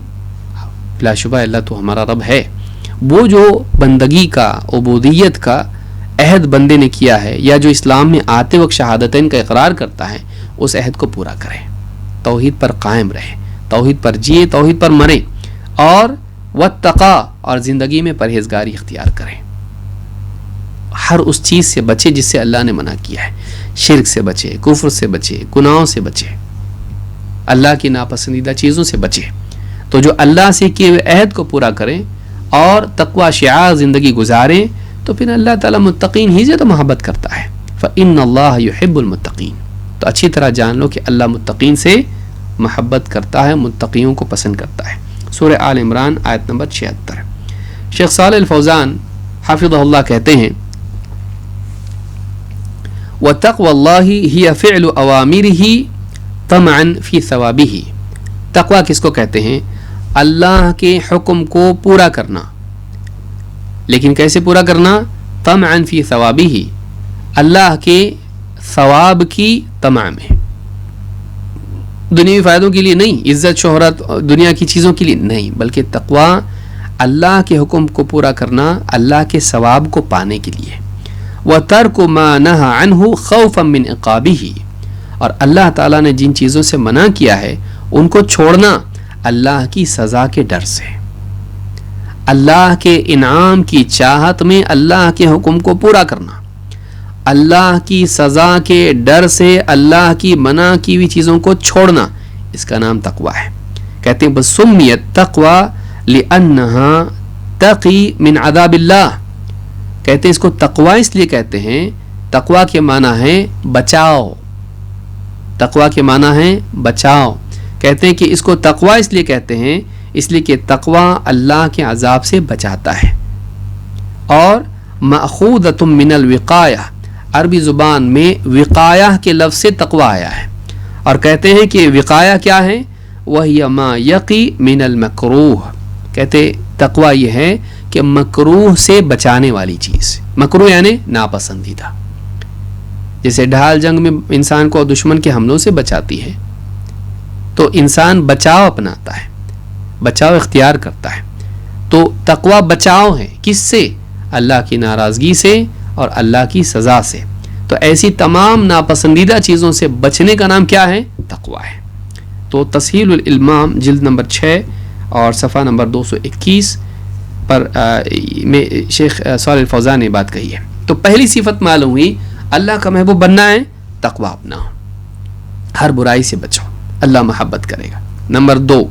بلا شبہ اللہ تو ہمارا رب ہے. وہ جو بندگی کا، عبودیت کا عہد بندے نے کیا ہے، یا جو اسلام میں آتے وقت شہادتین کا اقرار کرتا ہے، اس عہد کو پورا کرے. توحید پر قائم رہے، توحید پر جیے، توحید پر مرے، اور واتقا، اور زندگی میں پرہیزگاری اختیار کرے. ہر اس چیز سے بچے جس سے اللہ نے منع کیا ہے. شرک سے بچے، کفر سے بچے، گناہوں سے بچے، اللہ کی ناپسندیدہ چیزوں سے بچے. تو جو اللہ سے کیے ہوئے عہد کو پورا کریں اور تقوی شعار زندگی گزاریں، تو پھر اللہ تعالیٰ متقین ہی سے تو محبت کرتا ہے. فإن اللہ یحب المتقین. تو اچھی طرح جان لو کہ اللہ متقین سے محبت کرتا ہے، متقیوں کو پسند کرتا ہے. سورہ آل عمران آیت نمبر 76. شیخ صالح الفوزان حفظہ اللہ کہتے ہیں وَتَقْوَى اللَّهِ هِيَ فِعْلُ أَوَامِرِهِ طَمْعًا فِي ثَوَابِهِ. تقویٰ کس کو کہتے ہیں؟ اللہ کے حکم کو پورا کرنا. لیکن کیسے پورا کرنا؟ طَمْعًا فِي ثَوَابِهِ، اللہ کے ثواب کی طمع میں. دنیاوی فائدوں کے لیے نہیں، عزت شہرت دنیا کی چیزوں کے لیے نہیں، بلکہ تقویٰ اللہ کے حکم کو پورا کرنا، اللہ کے ثواب کو پانے کے لیے. وَتَرْكُ مَا نَهَى عَنْهُ خَوْفًا مِّنْ عِقَابِهِ، اور اللہ تعالیٰ نے جن چیزوں سے منع کیا ہے ان کو چھوڑنا اللہ کی سزا کے ڈر سے. اللہ کے انعام کی چاہت میں اللہ کے حکم کو پورا کرنا، اللہ کی سزا کے ڈر سے اللہ کی منع کی ہوئی چیزوں کو چھوڑنا، اس کا نام تقویٰ ہے. کہتے ہیں بس سمیت تقویٰ لأنها تقی من عذاب اللہ. کہتے ہیں اس کو تقویٰ اس لیے کہتے ہیں، تقویٰ کے معنی ہے بچاؤ. تقویٰ کے معنی ہے بچاؤ. کہتے ہیں کہ اس کو تقویٰ اس لیے کہتے ہیں اس لیے کہ تقویٰ اللہ کے عذاب سے بچاتا ہے. اور مأخوذۃ من الوقایہ، عربی زبان میں وقایہ کے لفظ سے تقویٰ آیا ہے. اور کہتے ہیں کہ وقایہ کیا ہے؟ وَهِيَ مَا يَقِي مِنَ الْمَكْرُوهِ. کہتے تقویٰ یہ ہے کہ مکروہ سے بچانے والی چیز. مکروہ یعنی ناپسندیدہ. جیسے ڈھال جنگ میں انسان کو دشمن کے حملوں سے بچاتی ہے، تو انسان بچاؤ اپناتا ہے، بچاؤ اختیار کرتا ہے. تو تقوی بچاؤ ہے، کس سے؟ اللہ کی ناراضگی سے اور اللہ کی سزا سے. تو ایسی تمام ناپسندیدہ چیزوں سے بچنے کا نام کیا ہے؟ تقوی ہے. تو تسہیل الالمام جلد نمبر 6 اور صفحہ نمبر 221 پر میں شیخ صالح الفوزان نے بات کہی ہے. تو پہلی صفت معلوم ہوئی، اللہ کا محبوب بننا ہے، تقوی اپناؤ، ہر برائی سے بچو، اللہ محبت کرے گا. نمبر 2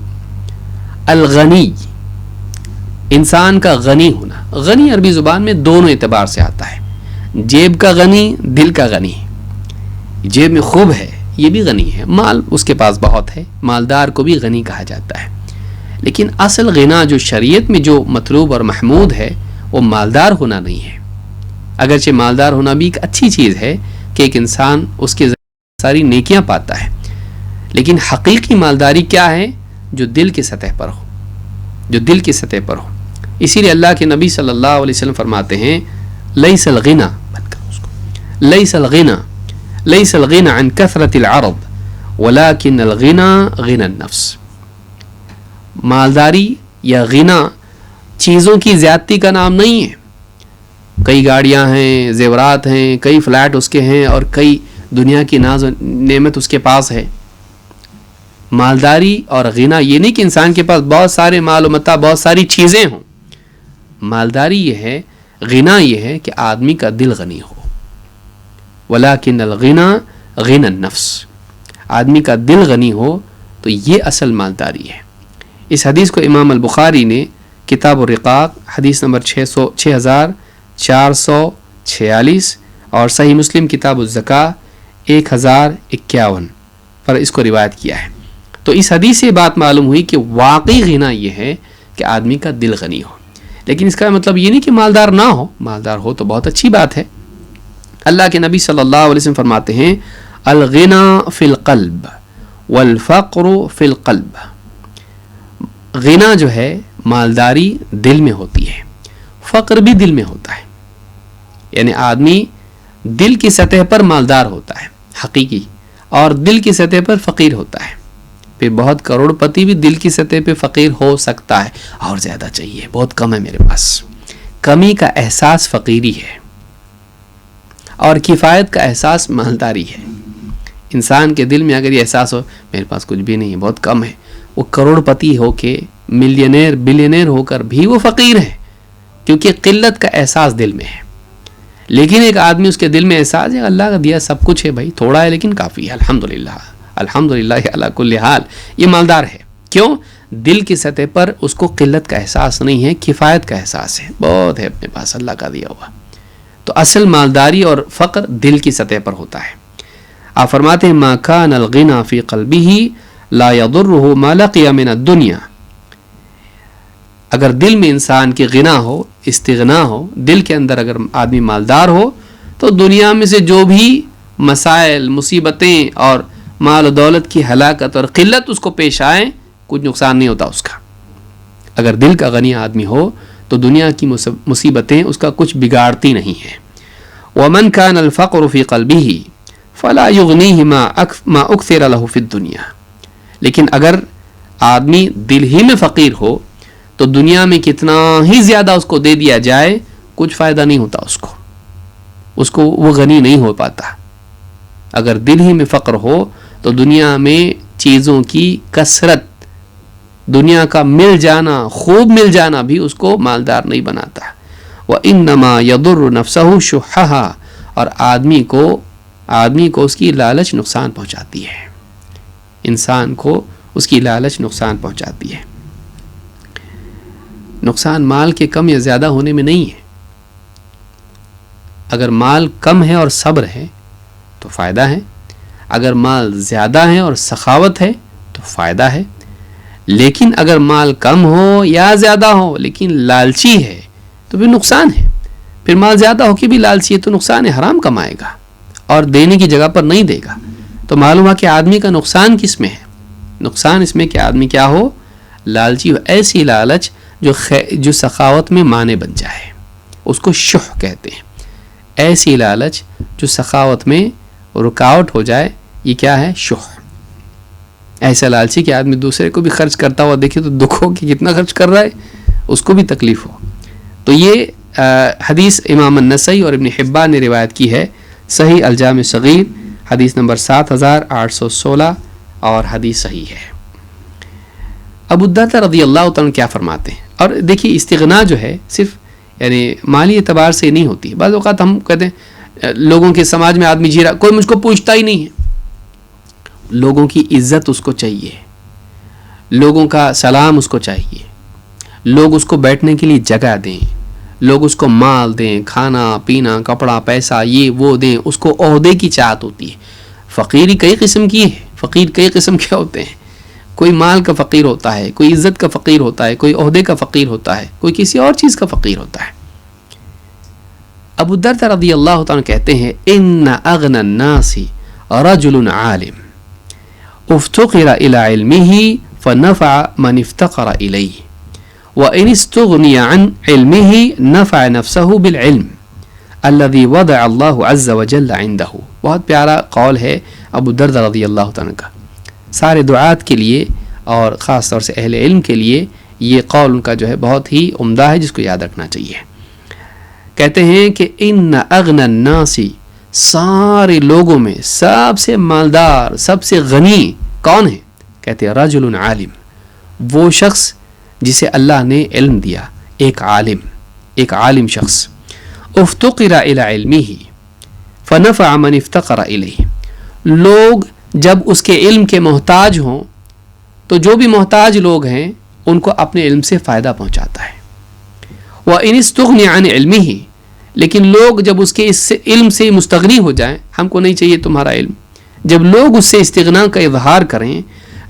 الغنی، انسان کا غنی ہونا. غنی عربی زبان میں دونوں اعتبار سے آتا ہے، جیب کا غنی، دل کا غنی. جیب میں خوب ہے یہ بھی غنی ہے، مال اس کے پاس بہت ہے، مالدار کو بھی غنی کہا جاتا ہے. لیکن اصل غنا جو شریعت میں جو مطلوب اور محمود ہے وہ مالدار ہونا نہیں ہے. اگرچہ مالدار ہونا بھی ایک اچھی چیز ہے کہ ایک انسان اس کے ساری نیکیاں پاتا ہے، لیکن حقیقی مالداری کیا ہے؟ جو دل کی سطح پر ہو، جو دل کی سطح پر ہو. اسی لیے اللہ کے نبی صلی اللہ علیہ وسلم فرماتے ہیں لیس الغنا، لیس الغنا لیس الغنا عن کثرت العرض ولكن الغنا غنى النفس. مالداری یا غنا چیزوں کی زیادتی کا نام نہیں ہے. کئی گاڑیاں ہیں، زیورات ہیں، کئی فلیٹ اس کے ہیں اور کئی دنیا کی ناز و نعمت اس کے پاس ہے. مالداری اور غنا یہ نہیں کہ انسان کے پاس بہت سارے مال و متاع، بہت ساری چیزیں ہوں. مالداری یہ ہے، غنا یہ ہے کہ آدمی کا دل غنی ہو. ولیکن الغنا غنى النفس، آدمی کا دل غنی ہو تو یہ اصل مالداری ہے. اس حدیث کو امام البخاری نے کتاب الرقاق حدیث نمبر 6446 اور صحیح مسلم کتاب الزکاة 1051 پر اس کو روایت کیا ہے. تو اس حدیث سے بات معلوم ہوئی کہ واقعی غنا یہ ہے کہ آدمی کا دل غنی ہو. لیکن اس کا مطلب یہ نہیں کہ مالدار نہ ہو، مالدار ہو تو بہت اچھی بات ہے. اللہ کے نبی صلی اللہ علیہ وسلم فرماتے ہیں الغنا فی القلب والفقر فی القلب. غنا جو ہے مالداری دل میں ہوتی ہے، فقر بھی دل میں ہوتا ہے. یعنی آدمی دل کی سطح پر مالدار ہوتا ہے حقیقی، اور دل کی سطح پر فقیر ہوتا ہے. پھر بہت کروڑ پتی بھی دل کی سطح پہ فقیر ہو سکتا ہے، اور زیادہ چاہیے، بہت کم ہے میرے پاس. کمی کا احساس فقیری ہے اور کفایت کا احساس مالداری ہے. انسان کے دل میں اگر یہ احساس ہو میرے پاس کچھ بھی نہیں ہے، بہت کم ہے، وہ کروڑ پتی ہو کے ملینئر بلینئر ہو کر بھی وہ فقیر ہے، کیونکہ قلت کا احساس دل میں ہے. لیکن ایک آدمی اس کے دل میں احساس ہے اللہ کا دیا سب کچھ ہے، بھائی تھوڑا ہے لیکن کافی ہے، الحمدللہ الحمدللہ علی کل حال، یہ مالدار ہے. کیوں؟ دل کی سطح پر اس کو قلت کا احساس نہیں ہے، کفایت کا احساس ہے، بہت ہے اپنے پاس اللہ کا دیا ہوا. تو اصل مالداری اور فقر دل کی سطح پر ہوتا ہے. آپ فرماتے ہیں ما کان الغنا فی قلبہ لا یضرہ ما لقی من الدنیا. اگر دل میں انسان کی غنا ہو، استغنا ہو، دل کے اندر اگر آدمی مالدار ہو تو دنیا میں سے جو بھی مسائل، مصیبتیں اور مال و دولت کی ہلاکت اور قلت اس کو پیش آئیں، کچھ نقصان نہیں ہوتا اس کا. اگر دل کا غنی آدمی ہو تو دنیا کی مصیبتیں اس کا کچھ بگاڑتی نہیں ہیں. ومن كان الفقر في قلبه فلا يغنيه ما اكثر له في الدنيا. لیکن اگر آدمی دل ہی میں فقیر ہو تو دنیا میں کتنا ہی زیادہ اس کو دے دیا جائے کچھ فائدہ نہیں ہوتا اس کو وہ غنی نہیں ہو پاتا. اگر دل ہی میں فقر ہو تو دنیا میں چیزوں کی کثرت، دنیا کا مل جانا، خوب مل جانا بھی اس کو مالدار نہیں بناتا. وَإِنَّمَا يَضُرُّ نَفْسَهُ شُحَّهَا. اور آدمی کو اس کی لالچ نقصان پہنچاتی ہے. انسان کو اس کی لالچ نقصان پہنچاتی ہے. نقصان مال کے کم یا زیادہ ہونے میں نہیں ہے. اگر مال کم ہے اور صبر ہے تو فائدہ ہے، اگر مال زیادہ ہے اور سخاوت ہے تو فائدہ ہے. لیکن اگر مال کم ہو یا زیادہ ہو لیکن لالچی ہے تو بھی نقصان ہے. پھر مال زیادہ ہو کے بھی لالچی ہے تو نقصان ہے، حرام کمائے گا اور دینے کی جگہ پر نہیں دے گا. تو معلوم ہے کہ آدمی کا نقصان کس میں ہے؟ نقصان اس میں کہ آدمی کیا ہو؟ لالچی ہو. ایسی لالچ جو سخاوت میں معنی بن جائے اس کو شح کہتے ہیں. ایسی لالچ جو سخاوت میں رکاوٹ ہو جائے، یہ کیا ہے؟ شح. ایسا لالچی کہ آدمی دوسرے کو بھی خرچ کرتا ہوا دیکھے تو دکھ ہو کہ کتنا خرچ کر رہا ہے، اس کو بھی تکلیف ہو. تو یہ حدیث امام النسائی اور ابن حبان نے روایت کی ہے، صحیح الجامع صغیر حدیث نمبر 7816 اور حدیث صحیح ہے. ابو الدرداء رضی اللہ تعالیٰ کیا فرماتے ہیں؟ اور دیکھیے استغنا جو ہے صرف یعنی مالی اعتبار سے نہیں ہوتی. بعض اوقات ہم کہتے ہیں لوگوں کے سماج میں آدمی جی رہا، کوئی مجھ کو پوچھتا ہی نہیں ہے. لوگوں کی عزت اس کو چاہیے، لوگوں کا سلام اس کو چاہیے، لوگ اس کو بیٹھنے کے لیے جگہ دیں، لوگ اس کو مال دیں، کھانا پینا کپڑا پیسہ یہ وہ دیں. اس کو عہدے کی چاہت ہوتی ہے. فقیری کئی قسم کی ہے، فقیر کئی قسم کے ہوتے ہیں. کوئی مال کا فقیر ہوتا ہے، کوئی عزت کا فقیر ہوتا ہے، کوئی عہدے کا فقیر ہوتا ہے، کوئی کسی اور چیز کا فقیر ہوتا ہے. ابو الدرداء رضی اللہ تعالیٰ کہتے ہیں ان اغنى الناس رجل عالم افتقر الى علمه فنفع من افتقر الیہ وان استغنی عن علمه نفع نفسه بالعلم الذي وضع اللہ عز وجل عنده. بہت پیارا قول ہے ابو الدرداء رضی اللہ تعالیٰ کا. سارے دعات کے لیے اور خاص طور سے اہل علم کے لیے یہ قول ان کا جو ہے بہت ہی عمدہ ہے، جس کو یاد رکھنا چاہیے. کہتے ہیں کہ ان اغنى الناس، سارے لوگوں میں سب سے مالدار سب سے غنی کون ہے؟ کہتے ہیں رجل عالم، وہ شخص جسے اللہ نے علم دیا، ایک عالم شخص. افتقر الى علمه فنفع من افتقر الیہ. لوگ جب اس کے علم کے محتاج ہوں تو جو بھی محتاج لوگ ہیں ان کو اپنے علم سے فائدہ پہنچاتا ہے. وَإِنِ اسْتُغْنِيَ عَنْ عِلْمِهِ، لیکن لوگ جب اس کے اس علم سے مستغنی ہو جائیں، ہم کو نہیں چاہیے تمہارا علم، جب لوگ اس سے استغنا کا اظہار کریں،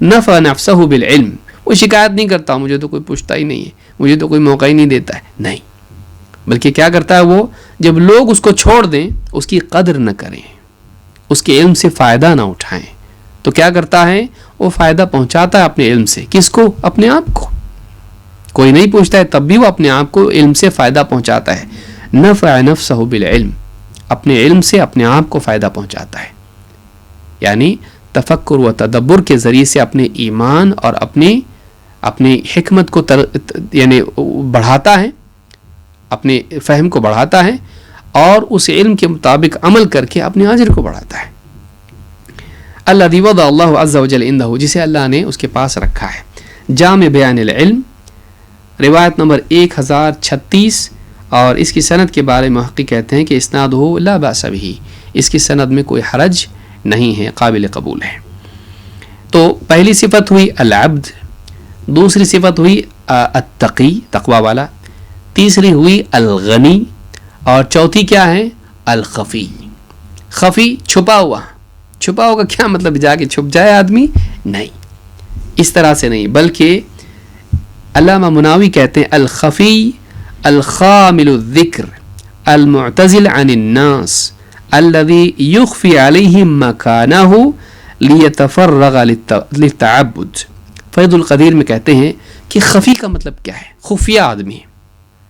نفع نفسه بالعلم، وہ شکایت نہیں کرتا مجھے تو کوئی پوچھتا ہی نہیں ہے، مجھے تو کوئی موقع ہی نہیں دیتا ہے، نہیں، بلکہ کیا کرتا ہے وہ، جب لوگ اس کو چھوڑ دیں، اس کی قدر نہ کریں، اس کے علم سے فائدہ نہ اٹھائیں، تو کیا کرتا ہے وہ فائدہ پہنچاتا ہے اپنے علم سے. کس کو؟ اپنے آپ کو. کوئی نہیں پوچھتا ہے تب بھی وہ اپنے آپ کو علم سے فائدہ پہنچاتا ہے. نفع نفسہ بالعلم، اپنے علم سے اپنے آپ کو فائدہ پہنچاتا ہے. یعنی تفکر و تدبر کے ذریعے سے اپنے ایمان اور اپنی حکمت کو یعنی بڑھاتا ہے، اپنے فہم کو بڑھاتا ہے اور اس علم کے مطابق عمل کر کے اپنے اجر کو بڑھاتا ہے. الذی وضع اللہ عز وجل عنہ، جسے اللہ نے اس کے پاس رکھا ہے. جامع بیان العلم روایت نمبر 1036، اور اس کی سند کے بارے میں محقق کہتے ہیں کہ اسنادہ لا باس بہ، اس کی سند میں کوئی حرج نہیں ہے، قابل قبول ہے. تو پہلی صفت ہوئی العبد، دوسری صفت ہوئی التقی، تقوی والا، تیسری ہوئی الغنی، اور چوتھی کیا ہے؟ الخفی. خفی چھپا ہوا کا کیا مطلب؟ جا کے چھپ جائے آدمی؟ نہیں، اس طرح سے نہیں، بلکہ علامہ مناوی کہتے ہیں الخفی الخامل الذکر المعتزل عن الناس الذي يخفي عليهم مكانه ليتفرغ للتعبد. فیض القدیر میں کہتے ہیں کہ خفی کا مطلب کیا ہے؟ خفیہ آدمی،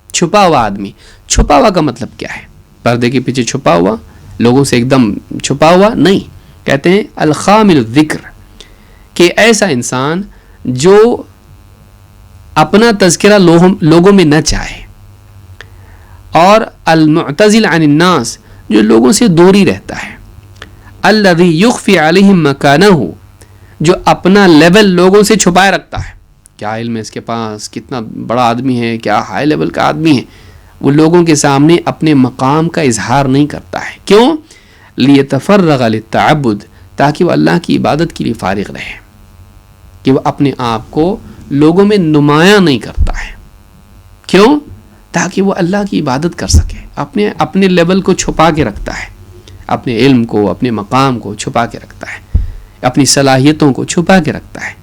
چھپا ہوا آدمی. چھپا ہوا کا مطلب کیا ہے؟ پردے کے پیچھے چھپا ہوا، لوگوں سے ایک دم چھپا ہوا نہیں. کہتے ہیں الخامل الذکر، کہ ایسا انسان جو اپنا تذکرہ لوگوں میں نہ چاہے، اور المعتزل عن الناس، جو لوگوں سے دوری رہتا ہے. الذی یخفی علیہم مکانہ، جو اپنا لیول لوگوں سے چھپائے رکھتا ہے. کیا علم ہے اس کے پاس، کتنا بڑا آدمی ہے، کیا ہائی لیول کا آدمی ہے. وہ لوگوں کے سامنے اپنے مقام کا اظہار نہیں کرتا ہے. کیوں؟ لیتفرغ للتعبد، تاکہ وہ اللہ کی عبادت کے لیے فارغ رہے، کہ وہ اپنے آپ کو لوگوں میں نمایاں نہیں کرتا ہے. کیوں؟ تاکہ وہ اللہ کی عبادت کر سکے. اپنے لیول کو چھپا کے رکھتا ہے، اپنے علم کو، اپنے مقام کو چھپا کے رکھتا ہے، اپنی صلاحیتوں کو چھپا کے رکھتا ہے.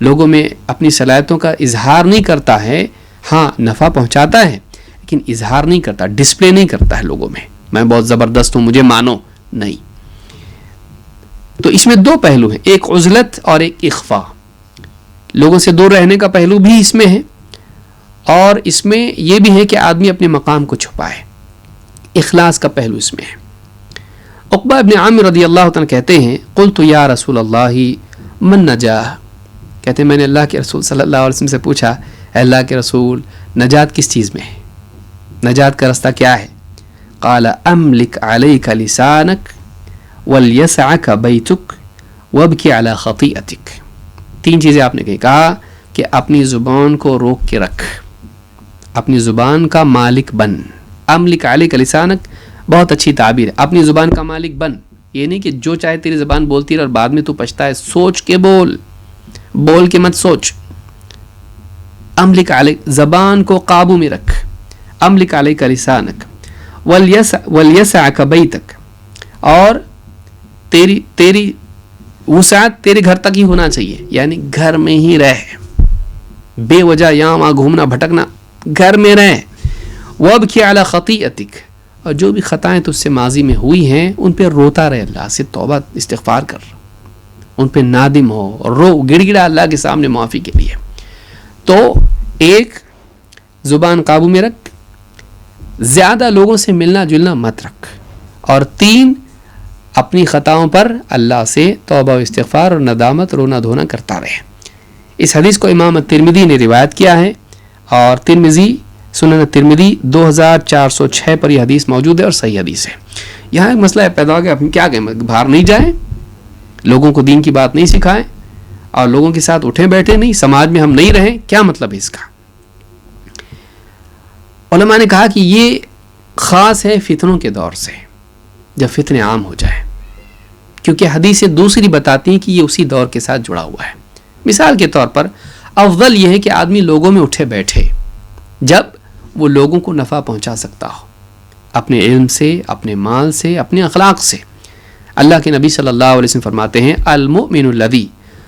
لوگوں میں اپنی صلاحیتوں کا اظہار نہیں کرتا ہے. ہاں نفع پہنچاتا ہے لیکن اظہار نہیں کرتا، ڈسپلے نہیں کرتا ہے لوگوں میں بہت زبردست ہوں، مجھے مانو، نہیں. تو اس میں دو پہلو ہیں، ایک عزلت اور ایک اخفا. لوگوں سے دور رہنے کا پہلو بھی اس میں ہے، اور اس میں یہ بھی ہے کہ آدمی اپنے مقام کو چھپائے. اخلاص کا پہلو اس میں ہے. عقبہ ابن عامر رضی اللہ تعالیٰ کہتے ہیں قلت یا رسول اللہ من نجاح، کہتے ہیں میں نے اللہ کے رسول صلی اللہ علیہ وسلم سے پوچھا اے اللہ کے رسول نجات کس چیز میں ہے، نجات کا رستہ کیا ہے؟ قال املک علیک لسانک ولیسعک بیتک وابکی علی خطیئتک. 3 چیزیں آپ نے کہا کہ اپنی زبان کو روک کے رکھ، اپنی زبان کا مالک بن. املک علیک لسانک بہت اچھی تعبیر ہے، اپنی زبان کا مالک بن. یہ نہیں کہ جو چاہے تیری زبان بولتی رہے اور بعد میں تو پچھتا ہے. سوچ کے بول کے مت سوچ. املک علیک، زبان کو قابو میں رکھ. املک علیک لسانک ولیسعک بیتک، اور تیری وسعت تیرے گھر تک ہی ہونا چاہیے، یعنی گھر میں ہی رہ، بے وجہ یہاں وہاں گھومنا بھٹکنا، گھر میں رہ. وابکی علی خطیئتک، اور جو بھی خطائیں تجھ سے ماضی میں ہوئی ہیں ان پہ روتا رہے، اللہ سے توبہ استغفار کر، ان پہ نادم ہو، رو گڑ گڑا اللہ کے سامنے معافی کے لیے. تو 1 زبان قابو میں رکھ، زیادہ لوگوں سے ملنا جلنا مت رکھ، اور 3 اپنی خطاؤں پر اللہ سے توبہ و استغفار اور ندامت رونا دھونا کرتا رہے. اس حدیث کو امام ترمذی نے روایت کیا ہے، اور ترمذی سنن ترمذی 2406 پر یہ حدیث موجود ہے اور صحیح حدیث ہے. یہاں ایک مسئلہ پیدا ہو گیا، ہم کیا کہیں، باہر نہیں جائیں، لوگوں کو دین کی بات نہیں سکھائیں، اور لوگوں کے ساتھ اٹھے بیٹھے نہیں، سماج میں ہم نہیں رہیں، کیا مطلب ہے اس کا؟ علماء نے کہا کہ یہ خاص ہے فتنوں کے دور سے، جب فتنے عام ہو جائیں، کیونکہ حدیثیں دوسری بتاتی ہیں کہ یہ اسی دور کے ساتھ جڑا ہوا ہے. مثال کے طور پر افضل یہ ہے کہ آدمی لوگوں میں اٹھے بیٹھے جب وہ لوگوں کو نفع پہنچا سکتا ہو، اپنے علم سے، اپنے مال سے، اپنے اخلاق سے. اللہ کے نبی صلی اللہ علیہ وسلم فرماتے ہیں المؤمن الذی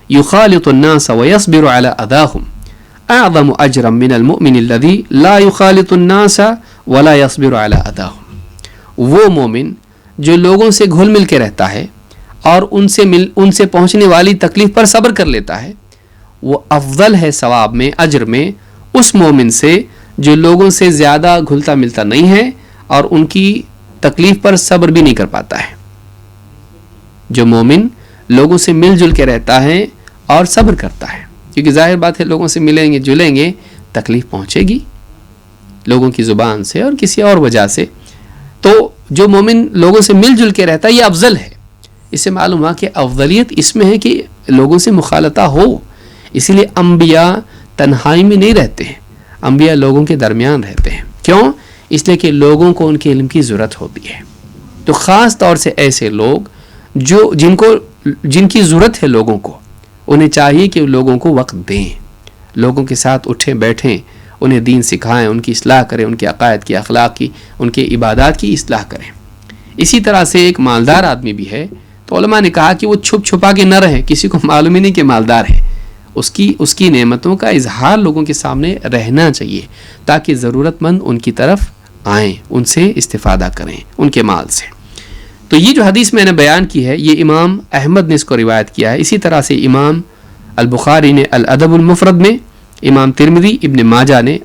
یخالط الناس ویصبر علی اذاہم اعظم اجرا من المؤمن الذی لا یخالط الناس ولا یصبر علی اذاہم. وہ مومن جو لوگوں سے گھل مل کے رہتا ہے اور ان سے پہنچنے والی تکلیف پر صبر کر لیتا ہے، وہ افضل ہے ثواب میں، اجر میں، اس مومن سے جو لوگوں سے زیادہ گھلتا ملتا نہیں ہے اور ان کی تکلیف پر صبر بھی نہیں کر پاتا ہے. جو مومن لوگوں سے مل جل کے رہتا ہے اور صبر کرتا ہے، کیونکہ ظاہر بات ہے لوگوں سے ملیں گے جلیں گے تکلیف پہنچے گی لوگوں کی زبان سے اور کسی اور وجہ سے. تو جو مومن لوگوں سے مل جل کے رہتا ہے یہ افضل ہے. اس سے معلوم ہوا کہ افضلیت اس میں ہے کہ لوگوں سے مخالطہ ہو. اسی لیے انبیاء تنہائی میں نہیں رہتے ہیں، انبیاء لوگوں کے درمیان رہتے ہیں. کیوں؟ اس لیے کہ لوگوں کو ان کے علم کی ضرورت ہوتی ہے. تو خاص طور سے ایسے لوگ جن کی ضرورت ہے لوگوں کو، انہیں چاہیے کہ لوگوں کو وقت دیں، لوگوں کے ساتھ اٹھیں بیٹھیں، انہیں دین سکھائیں، ان کی اصلاح کریں، ان کے عقائد کی، اخلاق کی، ان کے عبادات کی اصلاح کریں. اسی طرح سے ایک مالدار آدمی بھی ہے تو علماء نے کہا کہ وہ چھپ چھپا کے نہ رہے، کسی کو معلوم ہی نہیں کہ مالدار ہے. اس کی نعمتوں کا اظہار لوگوں کے سامنے رہنا چاہیے تاکہ ضرورت مند ان کی طرف آئیں، ان سے استفادہ کریں، ان کے مال سے. تو یہ جو حدیث میں نے بیان کی ہے یہ امام احمد نے اس کو روایت کیا ہے. اسی طرح سے امام البخاری نے الادب المفرد میں، امام ترمذی ابن ماجہ نے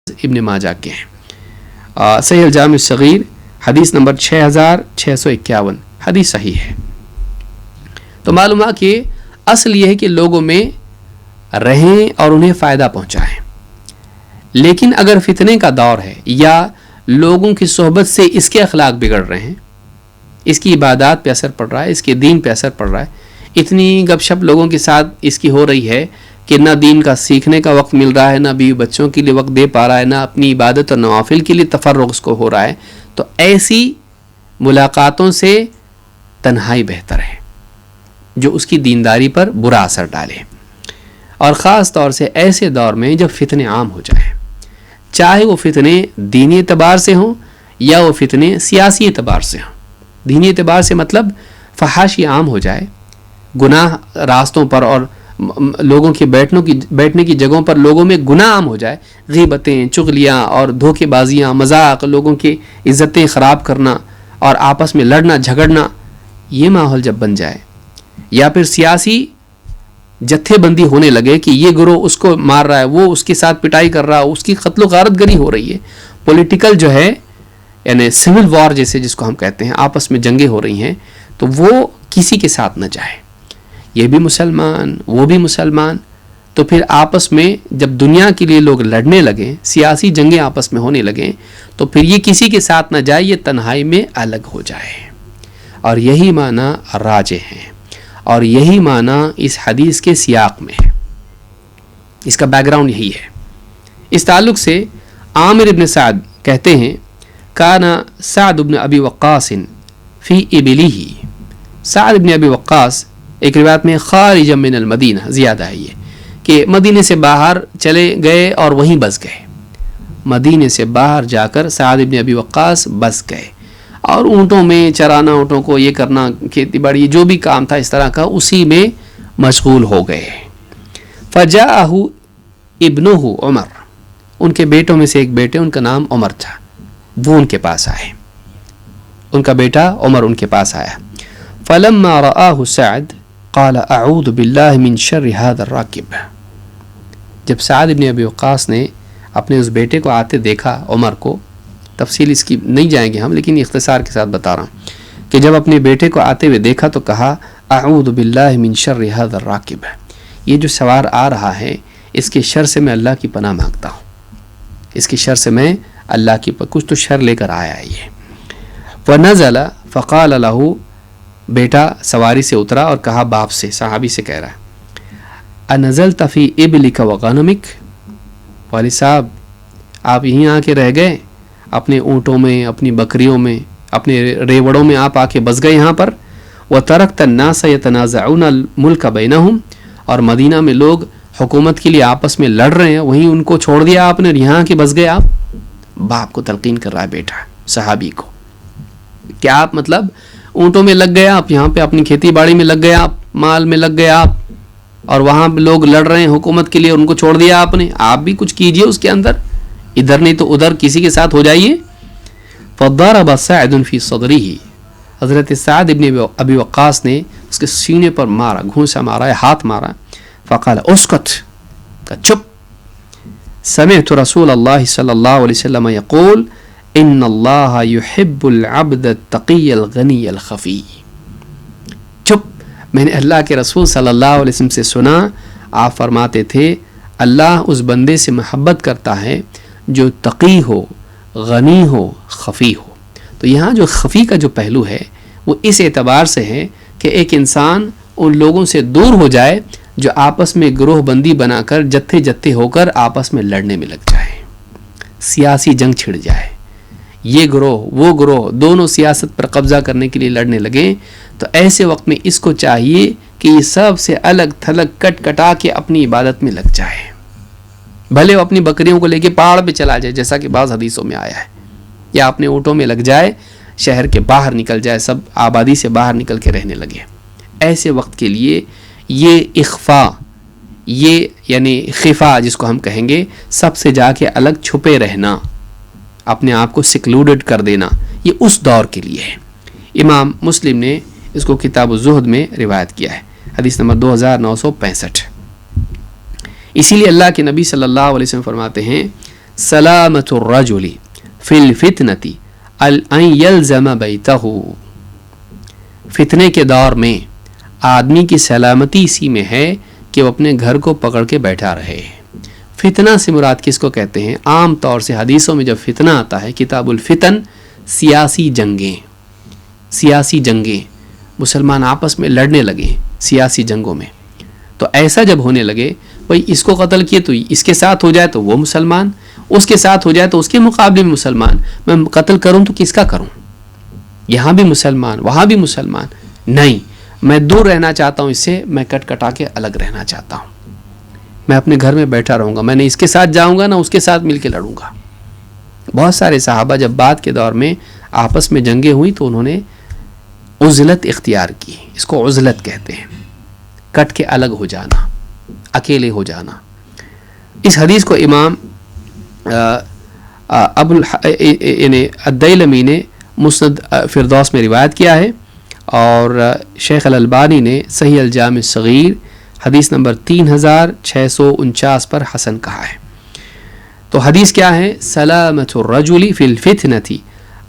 ابن ماجہ کے ہیں. صحیح الجامع الصغیر حدیث نمبر 6651 حدیث صحیح ہے. تو معلوم ہے کہ اصل یہ ہے کہ لوگوں میں رہیں اور انہیں فائدہ پہنچائیں. لیکن اگر فتنے کا دور ہے یا لوگوں کی صحبت سے اس کے اخلاق بگڑ رہے ہیں، اس کی عبادات پہ اثر پڑ رہا ہے، اس کے دین پہ اثر پڑ رہا ہے، اتنی گپ شپ لوگوں کے ساتھ اس کی ہو رہی ہے کہ نہ دین کا سیکھنے کا وقت مل رہا ہے، نہ بیوی بچوں کے لیے وقت دے پا رہا ہے، نہ اپنی عبادت اور نوافل کے لیے تفرغ اس کو ہو رہا ہے، تو ایسی ملاقاتوں سے تنہائی بہتر ہے جو اس کی دینداری پر برا اثر ڈالے. اور خاص طور سے ایسے دور میں جب فتنے عام ہو جائیں، چاہے وہ فتنے دینی اعتبار سے ہوں یا وہ فتنے سیاسی اعتبار سے ہوں. دینی اعتبار سے مطلب فحاشی عام ہو جائے، گناہ راستوں پر اور لوگوں کے بیٹھنے کی جگہوں پر لوگوں میں گناہ عام ہو جائے، غیبتیں، چغلیاں اور دھوکے بازیاں، مذاق، لوگوں کی عزتیں خراب کرنا اور آپس میں لڑنا جھگڑنا، یہ ماحول جب بن جائے، یا پھر سیاسی جتھے بندی ہونے لگے کہ یہ گروہ اس کو مار رہا ہے، وہ اس کے ساتھ پٹائی کر رہا ہے، اس کی قتل و غارت گری ہو رہی ہے، پولیٹیکل جو ہے یعنی سول وار جیسے جس کو ہم کہتے ہیں، آپس میں جنگیں ہو رہی ہیں، تو وہ کسی کے ساتھ نہ جائے، یہ بھی مسلمان وہ بھی مسلمان، تو پھر آپس میں جب دنیا کے لیے لوگ لڑنے لگیں، سیاسی جنگیں آپس میں ہونے لگیں، تو پھر یہ کسی کے ساتھ نہ جائے، یہ تنہائی میں الگ ہو جائے. اور یہی معنی راجح ہیں، اور یہی معنی اس حدیث کے سیاق میں ہے، اس کا بیک گراؤنڈ یہی ہے. اس تعلق سے عامر ابن سعد کہتے ہیں کانا سعد ابن ابی وقاص فی ابلہ، سعد ابن ابی وقاص ایک روایت میں خارج من المدینہ، زیادہ ہے یہ کہ مدینے سے باہر چلے گئے اور وہیں بس گئے، مدینے سے باہر جا کر سعد ابن ابی وقاص بس گئے، اور اونٹوں میں چرانا، اونٹوں کو یہ کرنا، کھیتی باڑی جو بھی کام تھا اس طرح کا، اسی میں مشغول ہو گئے. فجاءہ ابنہ عمر، ان کے بیٹوں میں سے ایک بیٹے، ان کا نام عمر تھا، وہ ان کے پاس آئے، ان کا بیٹا عمر ان کے پاس آیا. فلما رآہ سعد قال اعوذ باللہ من شر هذا الراکب، جب سعد ابن ابی وقاص نے اپنے اس بیٹے کو آتے دیکھا، عمر کو، تفصیل اس کی نہیں جائیں گے ہم، لیکن اختصار کے ساتھ بتا رہا ہوں کہ جب اپنے بیٹے کو آتے ہوئے دیکھا تو کہا اعوذ باللہ من شر هذا الراکب، یہ جو سوار آ رہا ہے اس کے شر سے میں اللہ کی پناہ مانگتا ہوں، اس کی شر سے میں اللہ کی کچھ تو شر لے کر آیا ہے یہ. فنزل فقال له، بیٹا سواری سے اترا اور کہا باپ سے، صحابی سے کہہ رہا ہے انزلت فی ابلک وغنمک، والد صاحب آپ یہیں آ کے رہ گئے، اپنے اونٹوں میں، اپنی بکریوں میں، اپنے ریوڑوں میں آپ آ کے بس گئے یہاں پر. وترکت الناس یتنازعون الملک بینہم، اور مدینہ میں لوگ حکومت کے لیے آپس میں لڑ رہے ہیں، وہیں ان کو چھوڑ دیا آپ نے، یہاں کے بس گئے آپ. باپ کو تلقین کر رہا ہے بیٹا صحابی کو، کیا آپ مطلب اونٹوں میں لگ گئے آپ، یہاں پہ اپنی کھیتی باڑی میں لگ گئے آپ، مال میں لگ گئے آپ، اور وہاں لوگ لڑ رہے ہیں حکومت کے لیے، ان کو چھوڑ دیا آپ نے، آپ بھی کچھ کیجئے اس کے اندر، ادھر نہیں تو ادھر کسی کے ساتھ ہو جائیے. فضرب سعد فی صدرہ، حضرت سعد ابن ابی وقاص نے اس کے سینے پر مارا، گھونسا مارا، ہاتھ مارا. فقال اسکت، چپ. سمعت رسول اللہ صلی اللہ علیہ وسلم یقول ان اللہ یحب العبد التقی الغنی الخفی. چپ، میں نے اللہ کے رسول صلی اللہ علیہ وسلم سے سنا، آپ فرماتے تھے اللہ اس بندے سے محبت کرتا ہے جو تقی ہو، غنی ہو، خفی ہو. تو یہاں جو خفی کا جو پہلو ہے وہ اس اعتبار سے ہے کہ ایک انسان ان لوگوں سے دور ہو جائے جو آپس میں گروہ بندی بنا کر جتھے جتھے ہو کر آپس میں لڑنے میں لگ جائے، سیاسی جنگ چھڑ جائے، یہ گروہ وہ گروہ دونوں سیاست پر قبضہ کرنے کے لیے لڑنے لگیں. تو ایسے وقت میں اس کو چاہیے کہ یہ سب سے الگ تھلگ کٹ کٹا کے اپنی عبادت میں لگ جائے، بھلے وہ اپنی بکریوں کو لے کے پہاڑ پہ چلا جائے جیسا کہ بعض حدیثوں میں آیا ہے، یا اپنے اونٹوں میں لگ جائے، شہر کے باہر نکل جائے، سب آبادی سے باہر نکل کے رہنے لگے. ایسے وقت کے لیے یہ اخفا، یہ یعنی خفا جس کو ہم کہیں گے، سب سے جا کے الگ چھپے رہنا، اپنے آپ کو سیکلوڈڈ کر دینا، یہ اس دور کے لیے ہے. امام مسلم نے اس کو کتاب الزہد میں روایت کیا ہے، حدیث نمبر 2965. اسی لیے اللہ کے نبی صلی اللہ علیہ وسلم فرماتے ہیں سلامت الرجل فی الفتنة ان یلزم بیتہ، فتنے کے دور میں آدمی کی سلامتی اسی میں ہے کہ وہ اپنے گھر کو پکڑ کے بیٹھا رہے. فتنہ سے مراد کس کو کہتے ہیں؟ عام طور سے حدیثوں میں جب فتنہ آتا ہے، کتاب الفتن، سیاسی جنگیں، مسلمان آپس میں لڑنے لگے سیاسی جنگوں میں. تو ایسا جب ہونے لگے، بھئی اس کو قتل کیے تو اس کے ساتھ ہو جائے تو وہ مسلمان، اس کے ساتھ ہو جائے تو اس کے مقابلے میں مسلمان، میں قتل کروں تو کس کا کروں؟ یہاں بھی مسلمان وہاں بھی مسلمان، نہیں، میں دور رہنا چاہتا ہوں اس سے، میں کٹ کٹا کے الگ رہنا چاہتا ہوں، میں اپنے گھر میں بیٹھا رہوں گا، میں نہ اس کے ساتھ جاؤں گا نہ اس کے ساتھ مل کے لڑوں گا. بہت سارے صحابہ جب بعد کے دور میں آپس میں جنگیں ہوئی تو انہوں نے عزلت اختیار کی، اس کو عزلت کہتے ہیں، کٹ کے الگ ہو جانا، اکیلے ہو جانا. اس حدیث کو امام الدیلمی نے مسند فردوس میں روایت کیا ہے، اور شیخ الالبانی نے صحیح الجامع الصغیر حدیث نمبر 3649 پر حسن کہا ہے. تو حدیث کیا ہے؟ سلامت الرجل فی الفتنة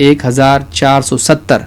1470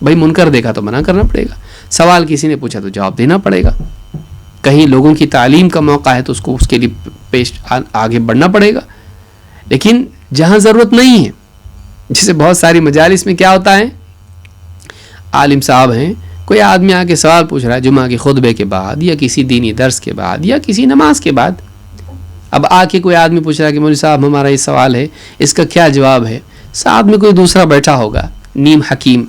بھائی منکر دیکھا تو منع کرنا پڑے گا، سوال کسی نے پوچھا تو جواب دینا پڑے گا، کہیں لوگوں کی تعلیم کا موقع ہے تو اس کو اس کے لیے آگے بڑھنا پڑے گا. لیکن جہاں ضرورت نہیں ہے، جیسے بہت ساری مجالس میں کیا ہوتا ہے، عالم صاحب ہیں، کوئی آدمی آ کے سوال پوچھ رہا ہے جمعہ کے خطبے کے بعد یا کسی دینی درس کے بعد یا کسی نماز کے بعد، اب آ کے کوئی آدمی پوچھ رہا ہے کہ مولوی صاحب ہمارا یہ سوال ہے، اس کا کیا جواب ہے. ساتھ میں کوئی دوسرا بیٹھا ہوگا نیم حکیم،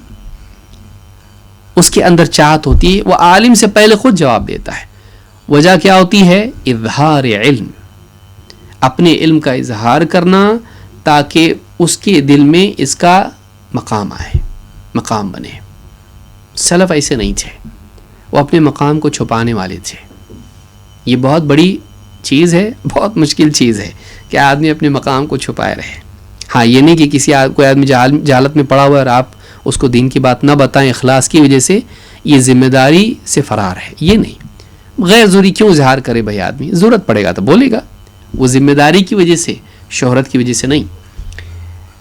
اس کے اندر چاہت ہوتی ہے، وہ عالم سے پہلے خود جواب دیتا ہے. وجہ کیا ہوتی ہے؟ اظہار علم، اپنے علم کا اظہار کرنا تاکہ اس کے دل میں اس کا مقام آئے، مقام بنے. سلف ایسے نہیں تھے، وہ اپنے مقام کو چھپانے والے تھے. یہ بہت بڑی چیز ہے، بہت مشکل چیز ہے کہ آدمی اپنے مقام کو چھپائے رہے. ہاں یہ نہیں کہ کوئی آدمی جہالت میں پڑا ہوا ہے اور آپ اس کو دین کی بات نہ بتائیں اخلاص کی وجہ سے، یہ ذمہ داری سے فرار ہے. یہ نہیں، غیر ضروری کیوں اظہار کرے بھائی آدمی، ضرورت پڑے گا تو بولے گا، وہ ذمہ داری کی وجہ سے، شہرت کی وجہ سے نہیں.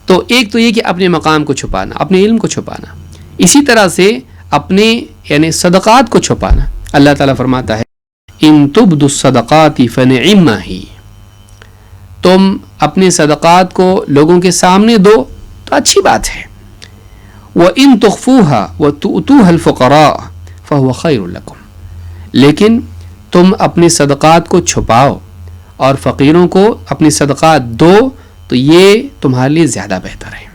تو ایک تو یہ کہ اپنے مقام کو چھپانا، اپنے علم کو چھپانا. اسی طرح سے اپنے یعنی صدقات کو چھپانا. اللہ تعالیٰ فرماتا ہے ان تبدوا الصدقات فنعما ہی، تم اپنے صدقات کو لوگوں کے سامنے دو تو اچھی بات ہے. وَإِن تُخْفُوهَا وَتُؤْتُوهَا الْفُقَرَاءَ فَهُوَ خَيْرٌ لَكُمْ، لیکن تم اپنے صدقات کو چھپاؤ اور فقیروں کو اپنی صدقات دو تو یہ تمہارے لیے زیادہ بہتر ہے.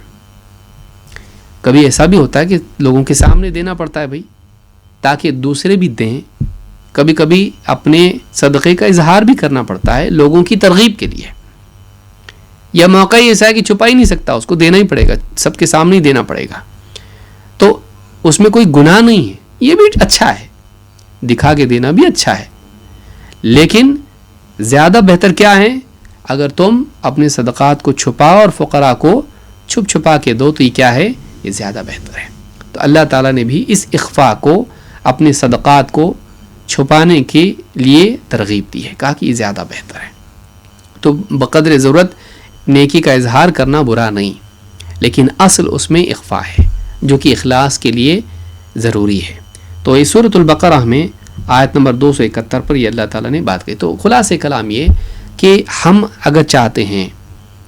کبھی ایسا بھی ہوتا ہے کہ لوگوں کے سامنے دینا پڑتا ہے بھائی تاکہ دوسرے بھی دیں. کبھی کبھی اپنے صدقے کا اظہار بھی کرنا پڑتا ہے لوگوں کی ترغیب کے لیے. یا موقع ہی ایسا ہے کہ چھپا ہی نہیں سکتا، اس کو دینا ہی پڑے گا، سب کے سامنے ہی دینا پڑے گا. تو اس میں کوئی گناہ نہیں ہے، یہ بھی اچھا ہے، دکھا کے دینا بھی اچھا ہے. لیکن زیادہ بہتر کیا ہے؟ اگر تم اپنے صدقات کو چھپاؤ اور فقراء کو چھپ چھپا کے دو تو یہ کیا ہے؟ یہ زیادہ بہتر ہے. تو اللہ تعالیٰ نے بھی اس اخفاء کو، اپنے صدقات کو چھپانے کے لیے ترغیب دی ہے، کہا کہ یہ زیادہ بہتر ہے. تو بقدر ضرورت نیکی کا اظہار کرنا برا نہیں، لیکن اصل اس میں اخفاء ہے جو کہ اخلاص کے لیے ضروری ہے. تو یہ سورۃ البقرہ میں آیت نمبر 271 پر یہ اللہ تعالیٰ نے بات کی. تو خلاصہ کلام یہ کہ ہم اگر چاہتے ہیں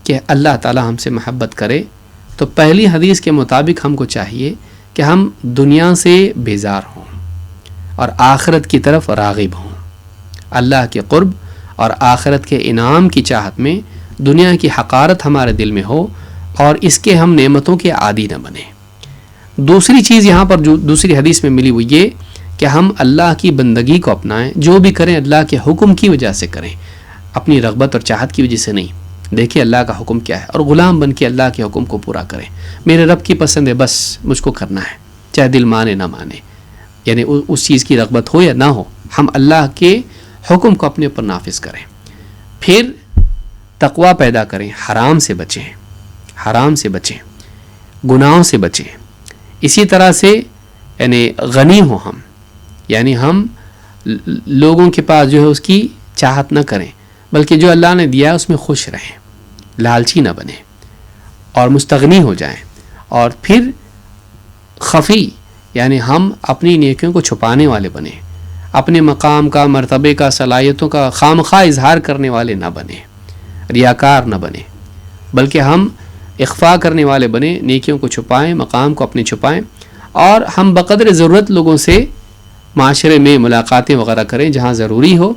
کہ اللہ تعالیٰ ہم سے محبت کرے تو پہلی حدیث کے مطابق ہم کو چاہیے کہ ہم دنیا سے بیزار ہوں اور آخرت کی طرف راغب ہوں. اللہ کے قرب اور آخرت کے انعام کی چاہت میں دنیا کی حقارت ہمارے دل میں ہو اور اس کے ہم نعمتوں کے عادی نہ بنیں. دوسری چیز یہاں پر جو دوسری حدیث میں ملی وہ یہ کہ ہم اللہ کی بندگی کو اپنائیں، جو بھی کریں اللہ کے حکم کی وجہ سے کریں، اپنی رغبت اور چاہت کی وجہ سے نہیں. دیکھیں اللہ کا حکم کیا ہے اور غلام بن کے اللہ کے حکم کو پورا کریں. میرے رب کی پسند ہے، بس مجھ کو کرنا ہے، چاہے دل مانے نہ مانے، یعنی اس چیز کی رغبت ہو یا نہ ہو، ہم اللہ کے حکم کو اپنے اوپر نافذ کریں. پھر تقوی پیدا کریں، حرام سے بچیں، حرام سے بچیں، گناہوں سے بچیں. اسی طرح سے یعنی غنی ہوں ہم، یعنی ہم لوگوں کے پاس جو ہے اس کی چاہت نہ کریں، بلکہ جو اللہ نے دیا ہے اس میں خوش رہیں، لالچی نہ بنیں اور مستغنی ہو جائیں. اور پھر خفی یعنی ہم اپنی نیکیوں کو چھپانے والے بنیں، اپنے مقام کا، مرتبے کا، صلاحیتوں کا خامخواہ اظہار کرنے والے نہ بنیں، ریاکار نہ بنیں، بلکہ ہم اخفاء کرنے والے بنیں، نیکیوں کو چھپائیں، مقام کو اپنے چھپائیں. اور ہم بقدر ضرورت لوگوں سے معاشرے میں ملاقاتیں وغیرہ کریں جہاں ضروری ہو،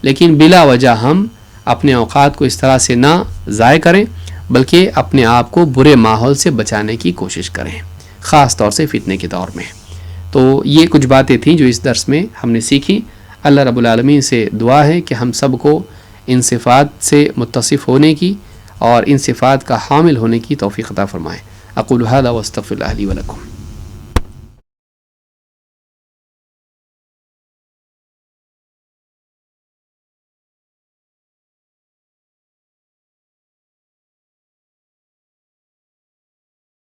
لیکن بلا وجہ ہم اپنے اوقات کو اس طرح سے نہ ضائع کریں، بلکہ اپنے آپ کو برے ماحول سے بچانے کی کوشش کریں، خاص طور سے فتنے کے دور میں. تو یہ کچھ باتیں تھیں جو اس درس میں ہم نے سیکھی. اللہ رب العالمین سے دعا ہے کہ ہم سب کو ان صفات سے متصف ہونے کی اور ان صفات کا حامل ہونے کی توفیق عطا فرمائے. اقول هذا واستغفر الله لي ولكم.